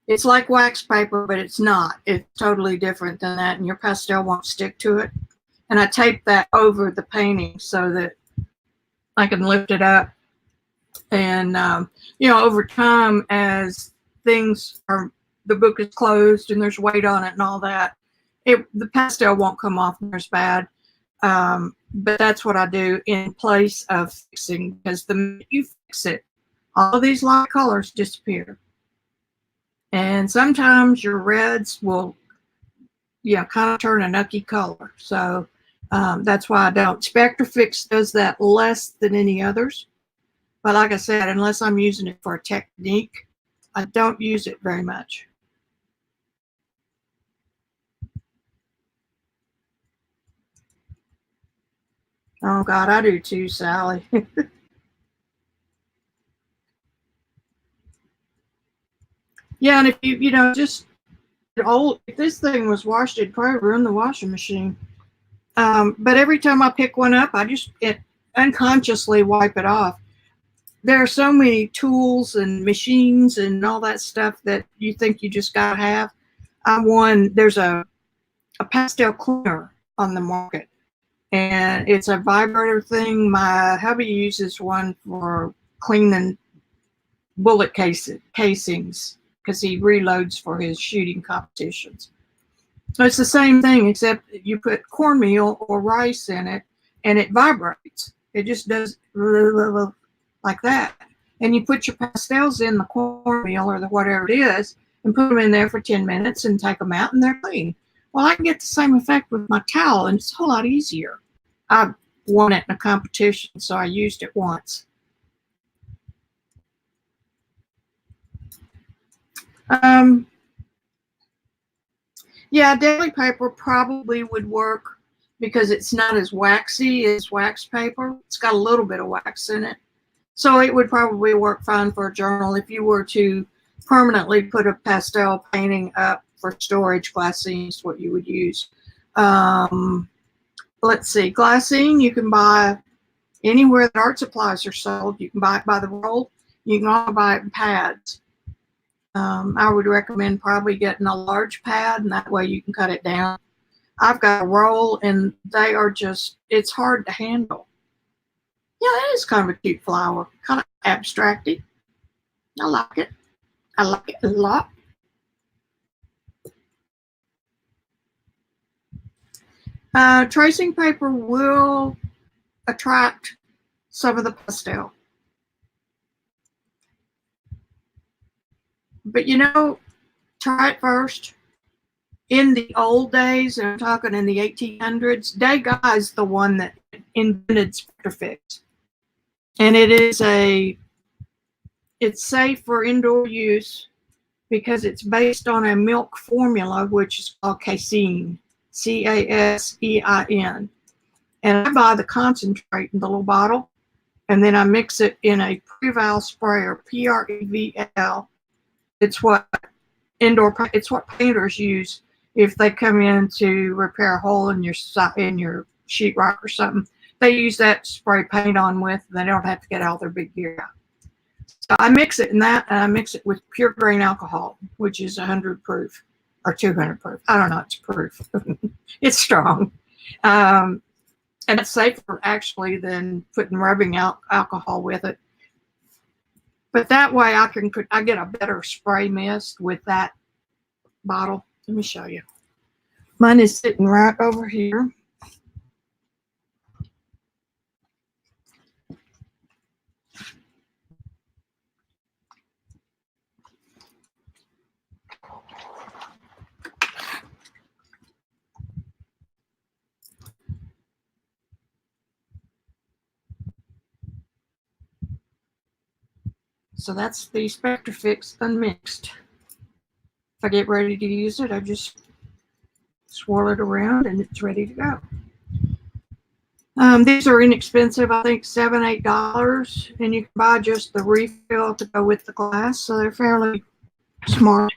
It's like wax paper, but it's not. It's totally different than that, and your pastel won't stick to it. And I tape that over the painting so that I can lift it up. And, over time, as things are, the book is closed and there's weight on it and all that, the pastel won't come off as bad. But that's what I do in place of fixing, because the minute you fix it, all of these light colors disappear. And sometimes your reds will, kind of turn a nucky color. So that's why I don't. Spectrafix does that less than any others. But like I said, unless I'm using it for a technique, I don't use it very much. Oh God, I do too, Sally. Yeah, and if just if this thing was washed, it'd probably ruin the washing machine. But every time I pick one up, I just unconsciously wipe it off. There are so many tools and machines and all that stuff that you think you just gotta have. There's a pastel cleaner on the market, and it's a vibrator thing. My hubby uses one for cleaning bullet casings because he reloads for his shooting competitions. So it's the same thing, except you put cornmeal or rice in it and it vibrates. It just does like that. And you put your pastels in the cornmeal or the whatever it is and put them in there for 10 minutes and take them out and they're clean. Well, I can get the same effect with my towel, and it's a whole lot easier. I won it in a competition, so I used it once. Yeah, daily paper probably would work because it's not as waxy as wax paper. It's got a little bit of wax in it. So it would probably work fine for a journal. If you were to permanently put a pastel painting up for storage, glassine is what you would use. Let's see, glassine you can buy anywhere that art supplies are sold. You can buy it by the roll. You can also buy it in pads. I would recommend probably getting a large pad, and that way you can cut it down. I've got a roll, and they are it's hard to handle. Yeah, that is kind of a cute flower, kind of abstracty. I like it. I like it a lot. Tracing paper will attract some of the pastel. But try it first. In the old days, and I'm talking in the 1800s, Degas is the one that invented Spectrafix. And it's safe for indoor use because it's based on a milk formula, which is called casein, Casein. And I buy the concentrate in the little bottle, and then I mix it in a Preval sprayer, Preval. It's what painters use if they come in to repair a hole in your sheetrock or something. They use that to spray paint on with. They don't have to get all their big gear out. So I mix it in that, and I mix it with pure grain alcohol, which is 100 proof or 200 proof. I don't know, it's proof. It's strong. And it's safer actually than putting rubbing alcohol with it. But that way I get a better spray mist with that bottle. Let me show you. Mine is sitting right over here. So that's the Spectrafix unmixed. If I get ready to use it, I just swirl it around and it's ready to go. These are inexpensive, I think $7, $8, and you can buy just the refill to go with the glass, so they're fairly smart.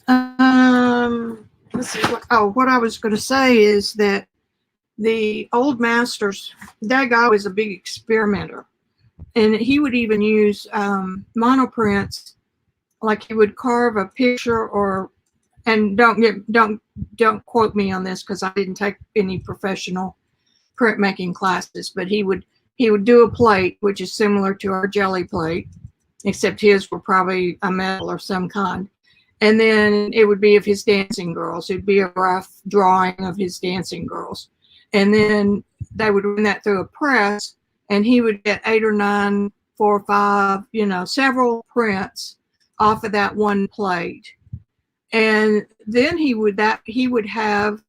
Let's see what I was going to say is that the old masters, that guy was a big experimenter, and he would even use monoprints, like he would carve a picture, or, and don't quote me on this because I didn't take any professional printmaking classes, but he would do a plate which is similar to our jelly plate, except his were probably a metal or some kind. And then it would be of his dancing girls. It'd be a rough drawing of his dancing girls. And then they would run that through a press, and he would get 8 or 9, 4 or 5, several prints off of that one plate. And then he would have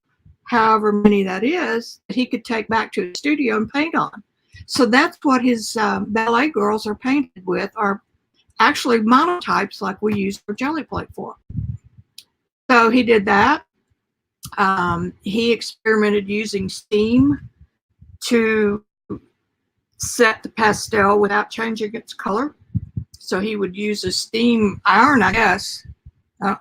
however many that is that he could take back to the studio and paint on. So that's what his ballet girls are painted with, are actually monotypes like we use our jelly plate for. So he did that. He experimented using steam to set the pastel without changing its color. So he would use a steam iron, I guess.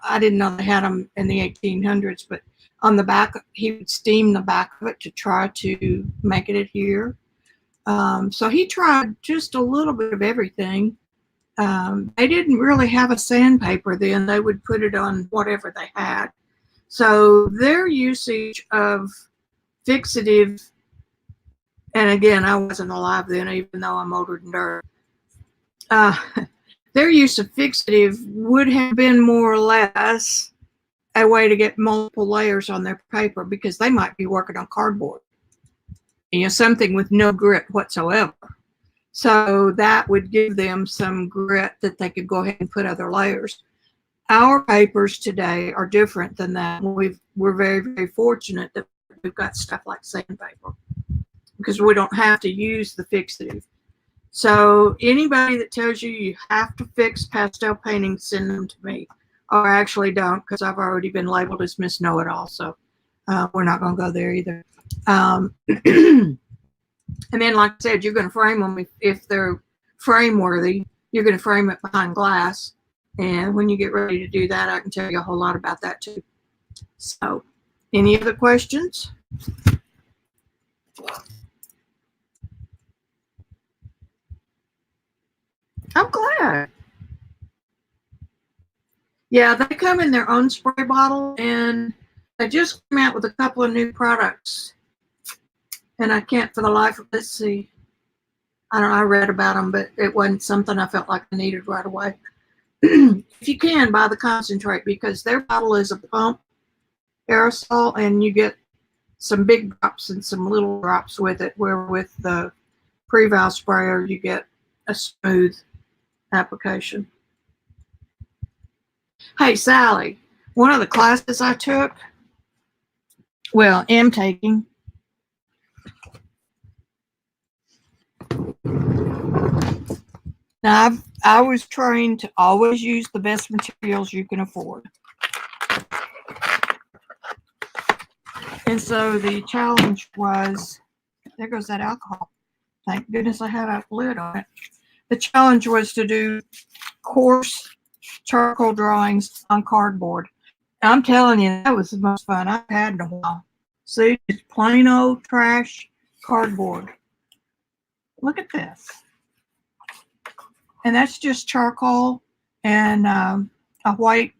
I didn't know they had them in the 1800s, but on the back, he would steam the back of it to try to make it adhere. So he tried just a little bit of everything. They didn't really have a sandpaper then. They would put it on whatever they had. So their usage of fixative, and again, I wasn't alive then, even though I'm older than dirt. Their use of fixative would have been more or less a way to get multiple layers on their paper, because they might be working on cardboard, something with no grit whatsoever. So that would give them some grit that they could go ahead and put other layers. Our papers today are different than that. We're very, very fortunate that we've got stuff like sandpaper, because we don't have to use the fixative. So anybody that tells you have to fix pastel paintings, send them to me. Or actually don't, because I've already been labeled as Miss Know-It-All, so we're not going to go there either. And then, like I said, you're going to frame them if they're frame worthy. You're going to frame it behind glass. And when you get ready to do that, I can tell you a whole lot about that too. So, any other questions? I'm glad. Yeah, they come in their own spray bottle, and they just came out with a couple of new products. And I can't for the life of, let's see. I don't know, I read about them, but it wasn't something I felt like I needed right away. If you can, buy the concentrate, because their bottle is a pump aerosol, and you get some big drops and some little drops with it, where with the Preval sprayer, you get a smooth application. Hey, Sally, one of the classes I took, well, am taking, now I was trained to always use the best materials you can afford. And so the challenge was, there goes that alcohol. Thank goodness I had a lid on it. The challenge was to do coarse charcoal drawings on cardboard. I'm telling you, that was the most fun I've had in a while. See, it's plain old trash cardboard. Look at this. And that's just charcoal and a white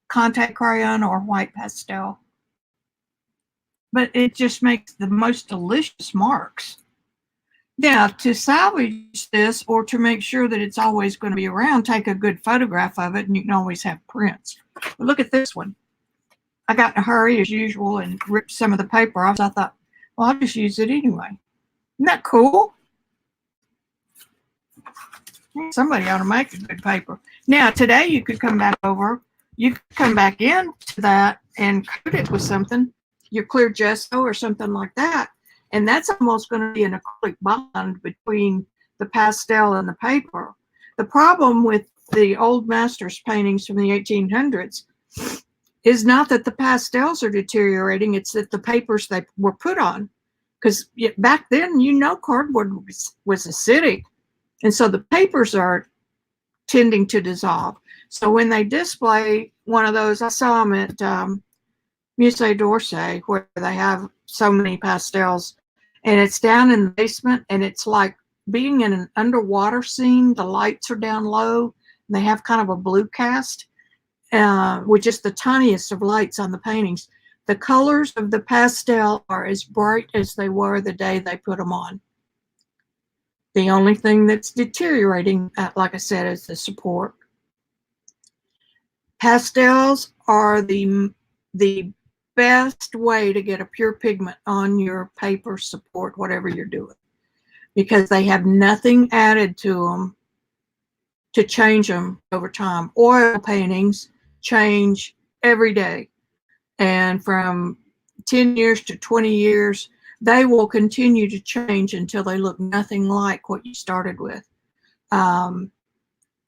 contact crayon or white pastel. But it just makes the most delicious marks. Now, to salvage this, or to make sure that it's always going to be around, take a good photograph of it, and you can always have prints. But look at this one. I got in a hurry, as usual, and ripped some of the paper off. So I thought, well, I'll just use it anyway. Isn't that cool? Somebody ought to make a good paper. Now, today you could come back over. You could come back into that and coat it with something, your clear gesso or something like that. And that's almost going to be an acrylic bond between the pastel and the paper. The problem with the old masters paintings from the 1800s is not that the pastels are deteriorating, it's that the papers they were put on because back then, cardboard was acidic. And so the papers are tending to dissolve. So when they display one of those, I saw them at Musée d'Orsay, where they have so many pastels, and it's down in the basement, and it's like being in an underwater scene. The lights are down low, and they have kind of a blue cast, with just the tiniest of lights on the paintings. The colors of the pastel are as bright as they were the day they put them on. The only thing that's deteriorating, like I said, is the support. Pastels are the best way to get a pure pigment on your paper support, whatever you're doing, because they have nothing added to them to change them over time. Oil paintings change every day, and from 10 years to 20 years, they will continue to change until they look nothing like what you started with.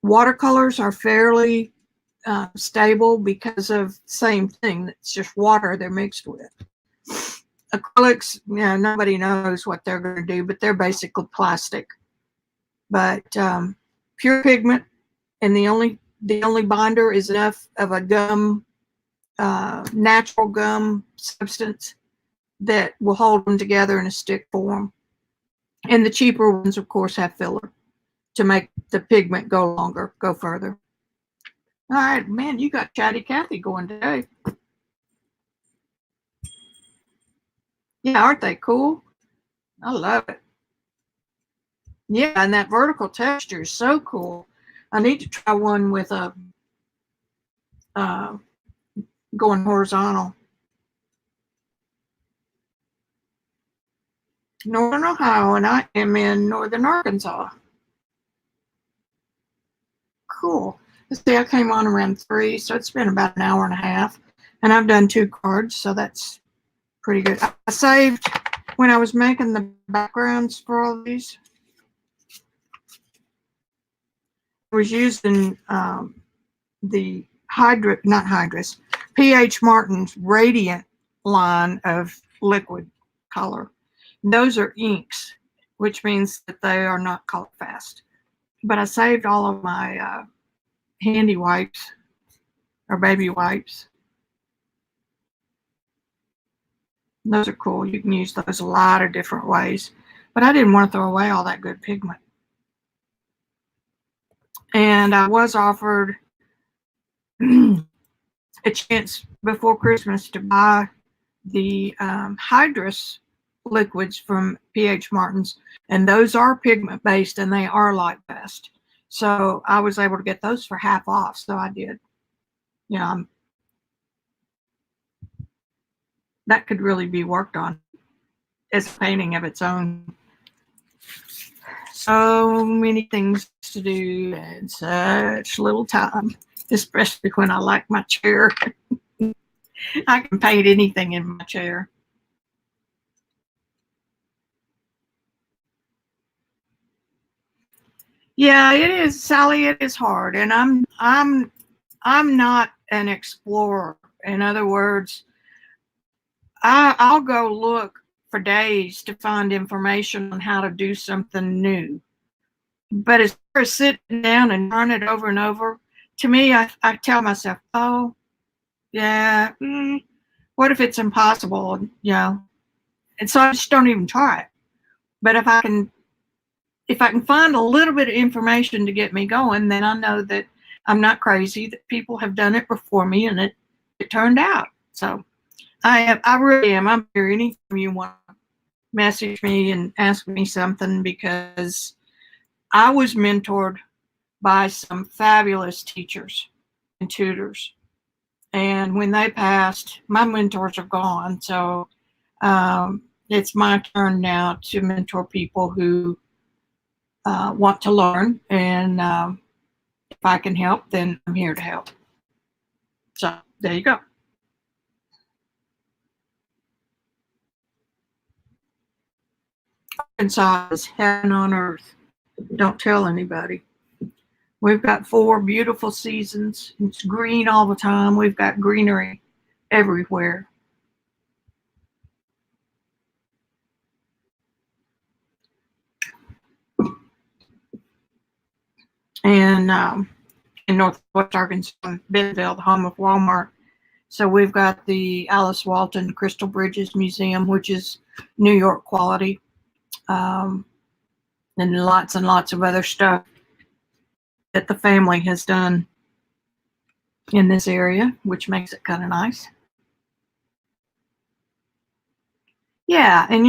Watercolors are fairly stable because of the same thing. It's just water they're mixed with. Acrylics, nobody knows what they're going to do, but they're basically plastic. But pure pigment, and the only binder is enough of a gum, natural gum substance that will hold them together in a stick form. And the cheaper ones, of course, have filler to make the pigment go longer, go further. All right, man, you got Chatty Cathy going today. Yeah, aren't they cool? I love it. Yeah, and that vertical texture is so cool. I need to try one with a going horizontal. Northern Ohio, and I am in Northern Arkansas. Cool. Let's see, I came on around 3, so it's been about an hour and a half, and I've done 2 cards, so that's pretty good. I saved, when I was making the backgrounds for all these, I was using the P.H. Martin's Radiant line of liquid color. Those are inks, which means that they are not color fast. But I saved all of my handy wipes or baby wipes. Those are cool. You can use those a lot of different ways. But I didn't want to throw away all that good pigment. And I was offered a chance before Christmas to buy the Hydrus liquids from P.H. Martin's, and those are pigment based and they are light fast. So I was able to get those for half off, so I did. That could really be worked on as a painting of its own. So many things to do and such little time, especially when I like my chair. I can paint anything in my chair. Yeah, it is, Sally. It is hard, and I'm not an explorer. In other words, I'll go look for days to find information on how to do something new. But as far as sitting down and learn it over and over, to me, I tell myself, oh, yeah, what if it's impossible? And so I just don't even try it. But if I can find a little bit of information to get me going, then I know that I'm not crazy, that people have done it before me and it turned out. So I really am. I'm here anytime you want to message me and ask me something, because I was mentored by some fabulous teachers and tutors. And when they passed, my mentors are gone. So it's my turn now to mentor people who want to learn. And if I can help, then I'm here to help. So there you go. Arkansas is heaven on earth. Don't tell anybody. We've got 4 beautiful seasons. It's green all the time. We've got greenery everywhere. and in Northwest Arkansas, Bentonville, the home of Walmart. So we've got the Alice Walton Crystal Bridges Museum, which is New York quality, and lots of other stuff that the family has done in this area, which makes it kind of nice. Yeah, and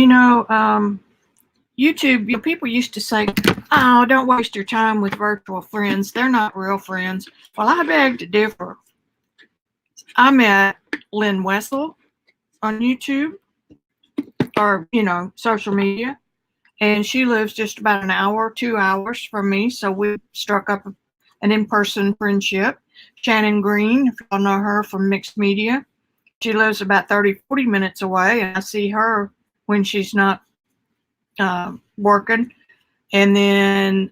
YouTube, people used to say, oh, don't waste your time with virtual friends. They're not real friends. Well, I beg to differ. I met Lynn Wessel on YouTube or, social media, and she lives just about an hour, 2 hours from me. So we struck up an in-person friendship. Shannon Green, if y'all know her from Mixed Media, she lives about 30-40 minutes away, and I see her when she's not working. And then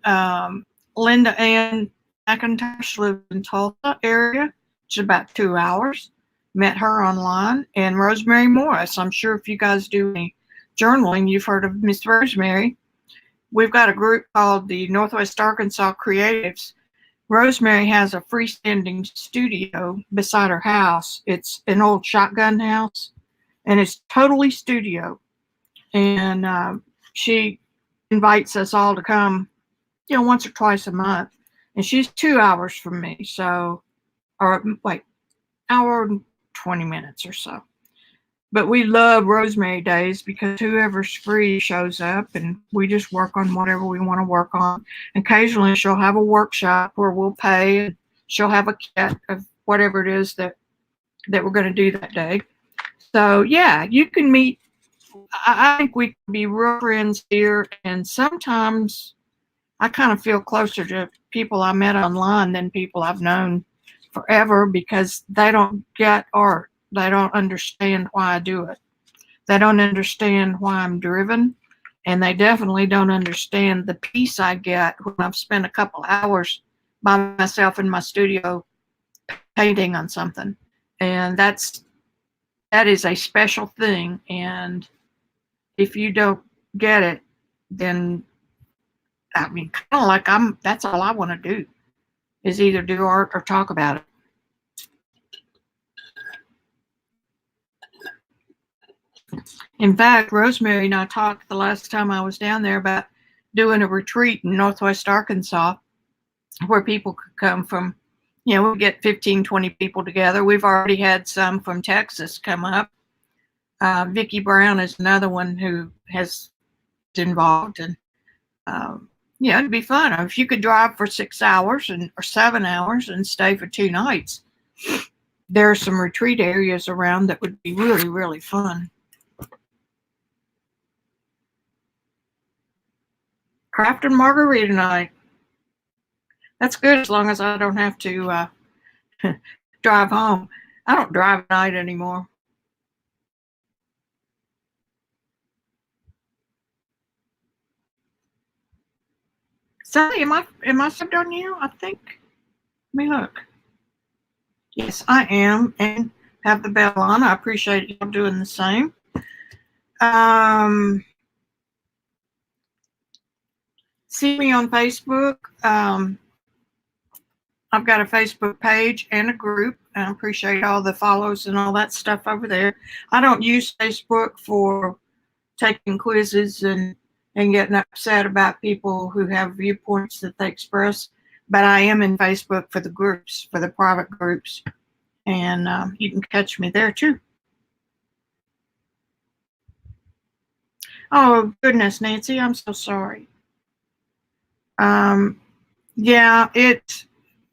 Linda Ann McIntosh lives in Tulsa area. It's about 2 hours. Met her online. And Rosemary Morris. I'm sure if you guys do any journaling, you've heard of Miss Rosemary. We've got a group called the Northwest Arkansas Creatives. Rosemary has a freestanding studio beside her house. It's an old shotgun house, and it's totally studio. And she invites us all to come, once or twice a month. And she's 2 hours from me, so, or wait, hour and 20 minutes or so. But we love Rosemary Days because whoever's free shows up, and we just work on whatever we want to work on. Occasionally she'll have a workshop where we'll pay, and she'll have a kit of whatever it is that we're going to do that day. So yeah, you can meet. I think we can be real friends here, and sometimes I kind of feel closer to people I met online than people I've known forever because they don't get art. They don't understand why I do it. They don't understand why I'm driven, and they definitely don't understand the peace I get when I've spent a couple hours by myself in my studio painting on something. And that is a special thing. And if you don't get it, then I mean, kind of like that's all I want to do is either do art or talk about it. In fact, Rosemary and I talked the last time I was down there about doing a retreat in Northwest Arkansas where people could come from, we get 15, 20 people together. We've already had some from Texas come up. Vicki Brown is another one who has involved, and it'd be fun. If you could drive for 6 hours or 7 hours and stay for 2 nights, there are some retreat areas around that would be really, really fun. Craft and margarita night. That's good as long as I don't have to drive home. I don't drive at night anymore. Sally, am I subbed on you? I think. Let me look. Yes, I am, and have the bell on. I appreciate you doing the same. See me on Facebook. I've got a Facebook page and a group. I appreciate all the follows and all that stuff over there. I don't use Facebook for taking quizzes and getting upset about people who have viewpoints that they express, but I am in Facebook for the groups, for the private groups, and you can catch me there too. Oh, goodness, Nancy, I'm so sorry. Yeah,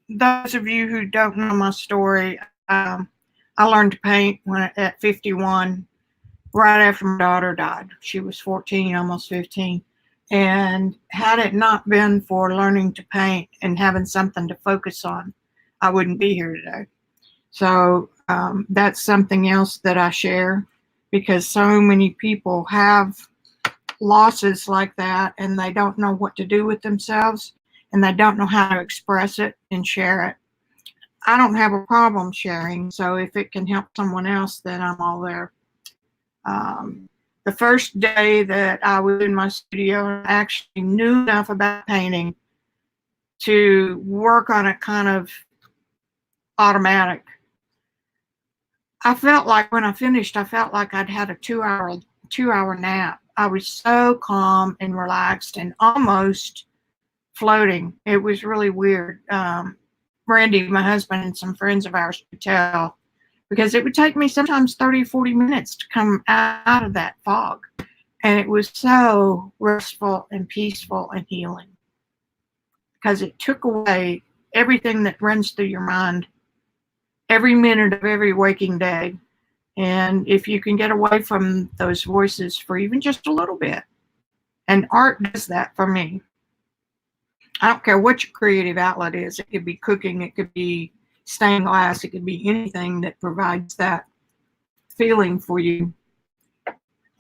those of you who don't know my story, I learned to paint at 51, right after my daughter died. She was 14, almost 15. And had it not been for learning to paint and having something to focus on, I wouldn't be here today. So that's something else that I share, because so many people have losses like that and they don't know what to do with themselves and they don't know how to express it and share it. I don't have a problem sharing, so if it can help someone else, then I'm all there. The first day that I was in my studio, I actually knew enough about painting to work on it kind of automatic. I felt like when I finished, I felt like I'd had a 2 hour nap. I was so calm and relaxed and almost floating. It was really weird. Randy, my husband, and some friends of ours could tell, because it would take me sometimes 30 or 40 minutes to come out of that fog. And it was so restful and peaceful and healing, because it took away everything that runs through your mind every minute of every waking day. And if you can get away from those voices for even just a little bit, and art does that for me. I don't care what your creative outlet is. It could be cooking, it could be stained glass, it could be anything that provides that feeling for you.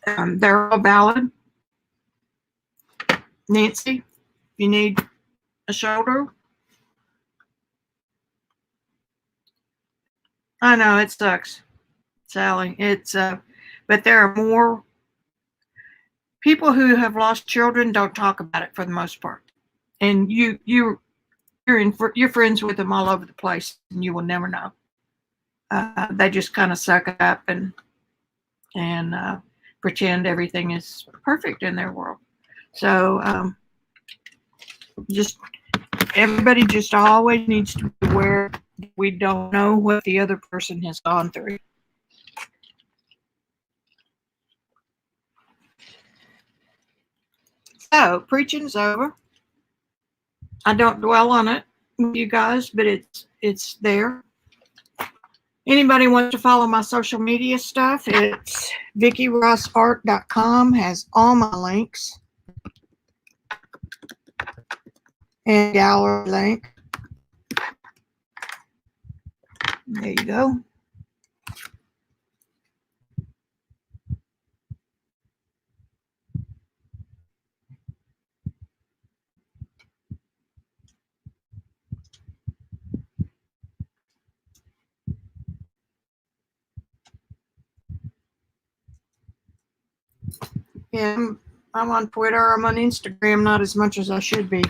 They're all valid. Nancy, if you need a shoulder. I know it sucks, Sally. But there are more people who have lost children don't talk about it for the most part, and you're friends with them all over the place, and you will never know. They just kind of suck it up and pretend everything is perfect in their world. So just everybody just always needs to be aware we don't know what the other person has gone through. So preaching's over. I don't dwell on it with you guys, but it's there. Anybody wants to follow my social media stuff, it's VickiRossArt.com, has all my links and gallery link. There you go. Yeah, I'm on Twitter. I'm on Instagram, not as much as I should be.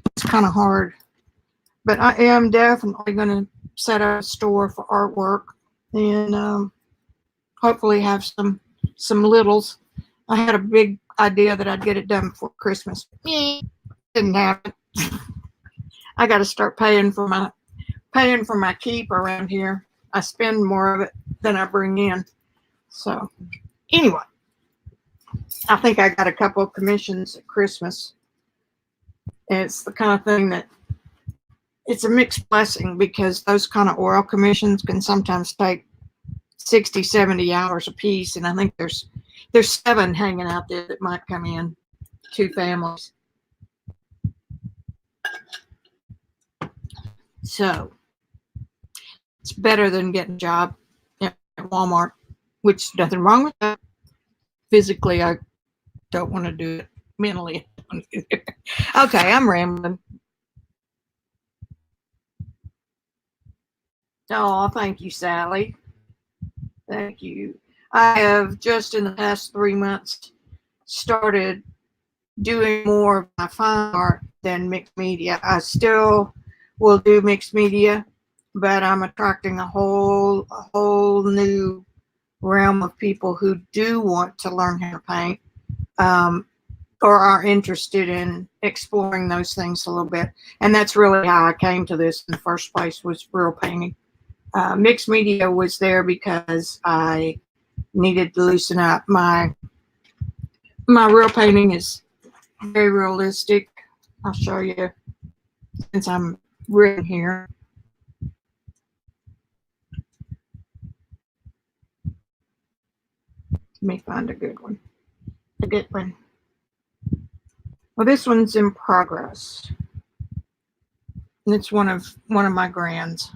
It's kind of hard. But I am definitely going to set up a store for artwork and hopefully have some littles. I had a big idea that I'd get it done before Christmas. Didn't happen. I got to start paying for my keep around here. I spend more of it than I bring in. So anyway, I think I got a couple of commissions at Christmas. And it's the kind of thing that it's a mixed blessing, because those kind of oil commissions can sometimes take 60, 70 hours a piece. And I think there's 7 hanging out there that might come in, 2 families. So it's better than getting a job at Walmart, which is nothing wrong with that. Physically, I don't want to do it. Mentally, I don't want to do it. Okay, I'm rambling. Oh, thank you, Sally. Thank you. I have just in the past 3 months started doing more of my fine art than mixed media. I still will do mixed media, but I'm attracting a whole new realm of people who do want to learn how to paint, or are interested in exploring those things a little bit. And that's really how I came to this in the first place, was real painting. Mixed media was there because I needed to loosen up. My real painting is very realistic. I'll show you since I'm written here. Let me find a good one. Well, this one's in progress. And it's one of my grands.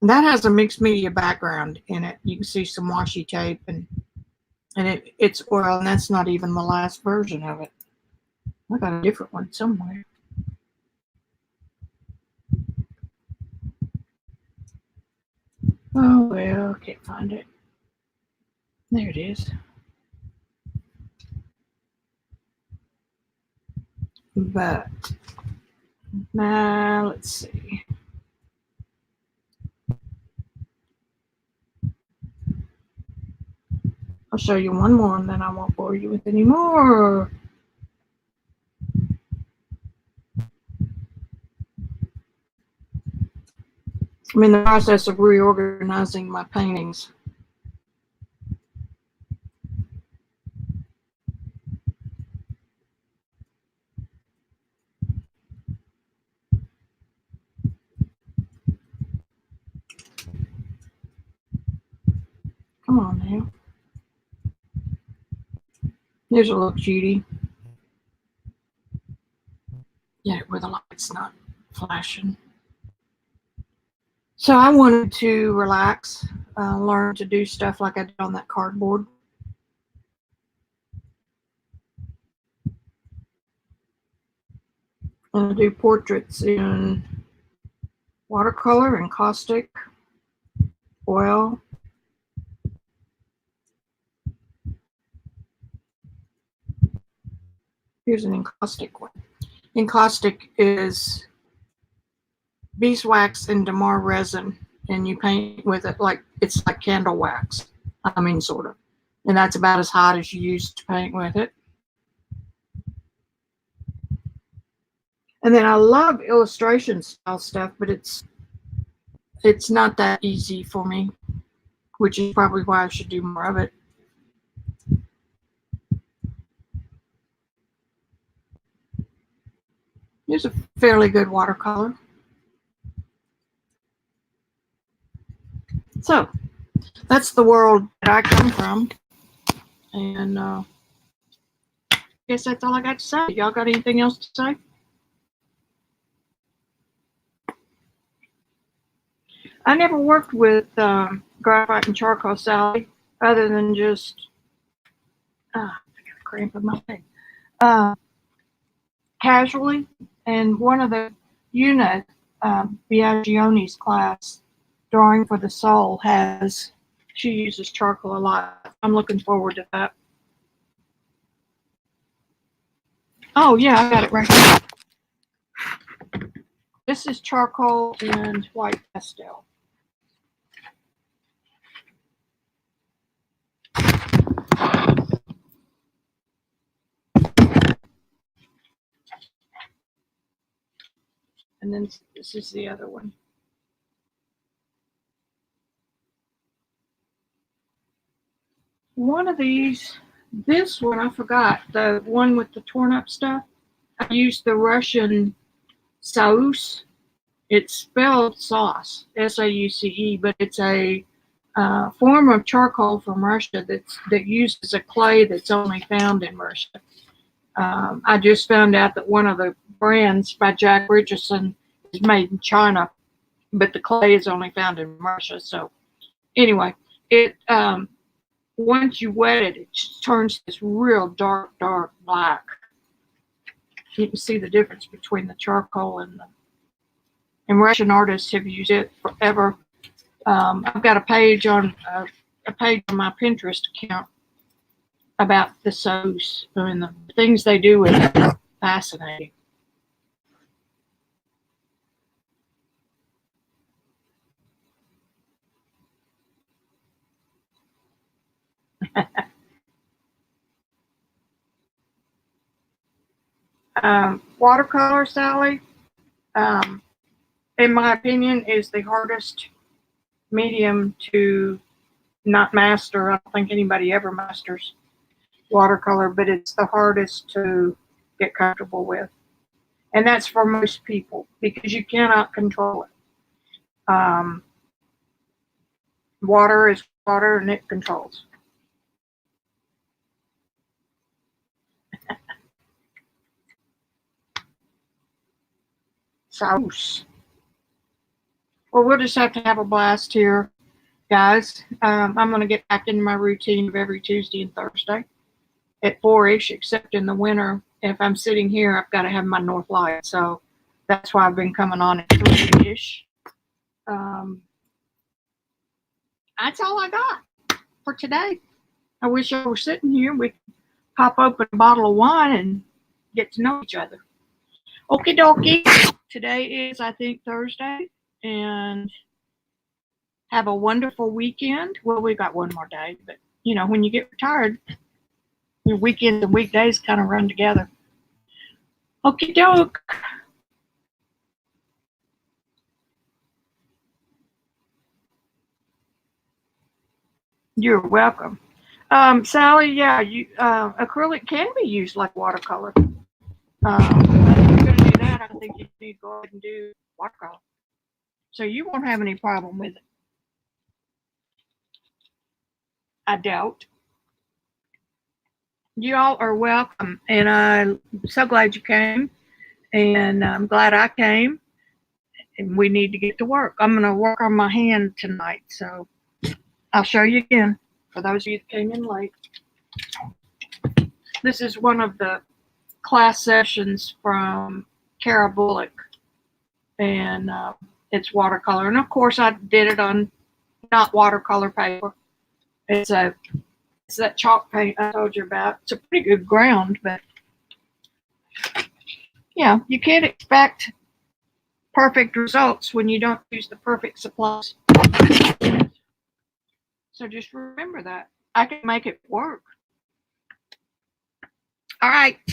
And that has a mixed media background in it. You can see some washi tape and it's oil, and that's not even the last version of it. I got a different one somewhere. Oh well, can't find it. There it is. But Now, let's see. I'll show you one more and then I won't bore you with any more. I'm in the process of reorganizing my paintings. Come on now. Here's a little cutie. Yeah, where the light's not flashing. So I wanted to relax, learn to do stuff like I did on that cardboard. And I do portraits in watercolor and caustic, oil. Here's an encaustic one. Encaustic is beeswax and damar resin, and you paint with it like it's like candle wax. I mean, sort of. And that's about as hot as you use to paint with it. And then I love illustration style stuff, but it's not that easy for me, which is probably why I should do more of it. Here's a fairly good watercolor. So that's the world that I come from. And I guess that's all I got to say. Y'all got anything else to say? I never worked with graphite and charcoal, Sally, other than just, I got a cramp in my leg, casually. And one of the unit, Biagioni's class, Drawing for the Soul, she uses charcoal a lot. I'm looking forward to that. Oh yeah, I got it right here. This is charcoal and white pastel. And then this is the other one. One of these, this one I forgot, the one with the torn up stuff. I used the Russian Sauce. It's spelled sauce, S-A-U-C-E, but it's a form of charcoal from Russia that uses a clay that's only found in Russia. I just found out that one of the brands by Jack Richardson is made in China, but the clay is only found in Russia. So anyway, it once you wet it, it turns this real dark black. You can see the difference between the charcoal and Russian artists have used it forever. I've got a page on my Pinterest account about the sauce. I mean, the things they do with it, fascinating. Watercolor, Sally, in my opinion, is the hardest medium to not master. I don't think anybody ever masters watercolor, but it's the hardest to get comfortable with. And that's for most people because you cannot control it. Water is water and it controls. Sauce. Well, we'll just have to have a blast here, guys. I'm going to get back into my routine of every Tuesday and Thursday at 4-ish, except in the winter. If I'm sitting here, I've got to have my north light. So that's why I've been coming on at 3-ish. That's all I got for today. I wish I were sitting here. We could pop open a bottle of wine and get to know each other. Okie dokie. Today is, I think, Thursday, and have a wonderful weekend. Well, we got one more day, but you know, when you get retired, your weekends and weekdays kind of run together. Okie doke. You're welcome. Sally, yeah, acrylic can be used like watercolor. If you're going to do that, I think you need to go ahead and do watercolor. So you won't have any problem with it. I doubt. You all are welcome, and I'm so glad you came, and I'm glad I came, and we need to get to work. I'm going to work on my hand tonight, so I'll show you again for those of you that came in late. This is one of the class sessions from Kara Bullock, and it's watercolor. And of course, I did it on not watercolor paper. It's that chalk paint I told you about. It's a pretty good ground, but yeah, you can't expect perfect results when you don't use the perfect supplies. So just remember that. I can make it work. All right.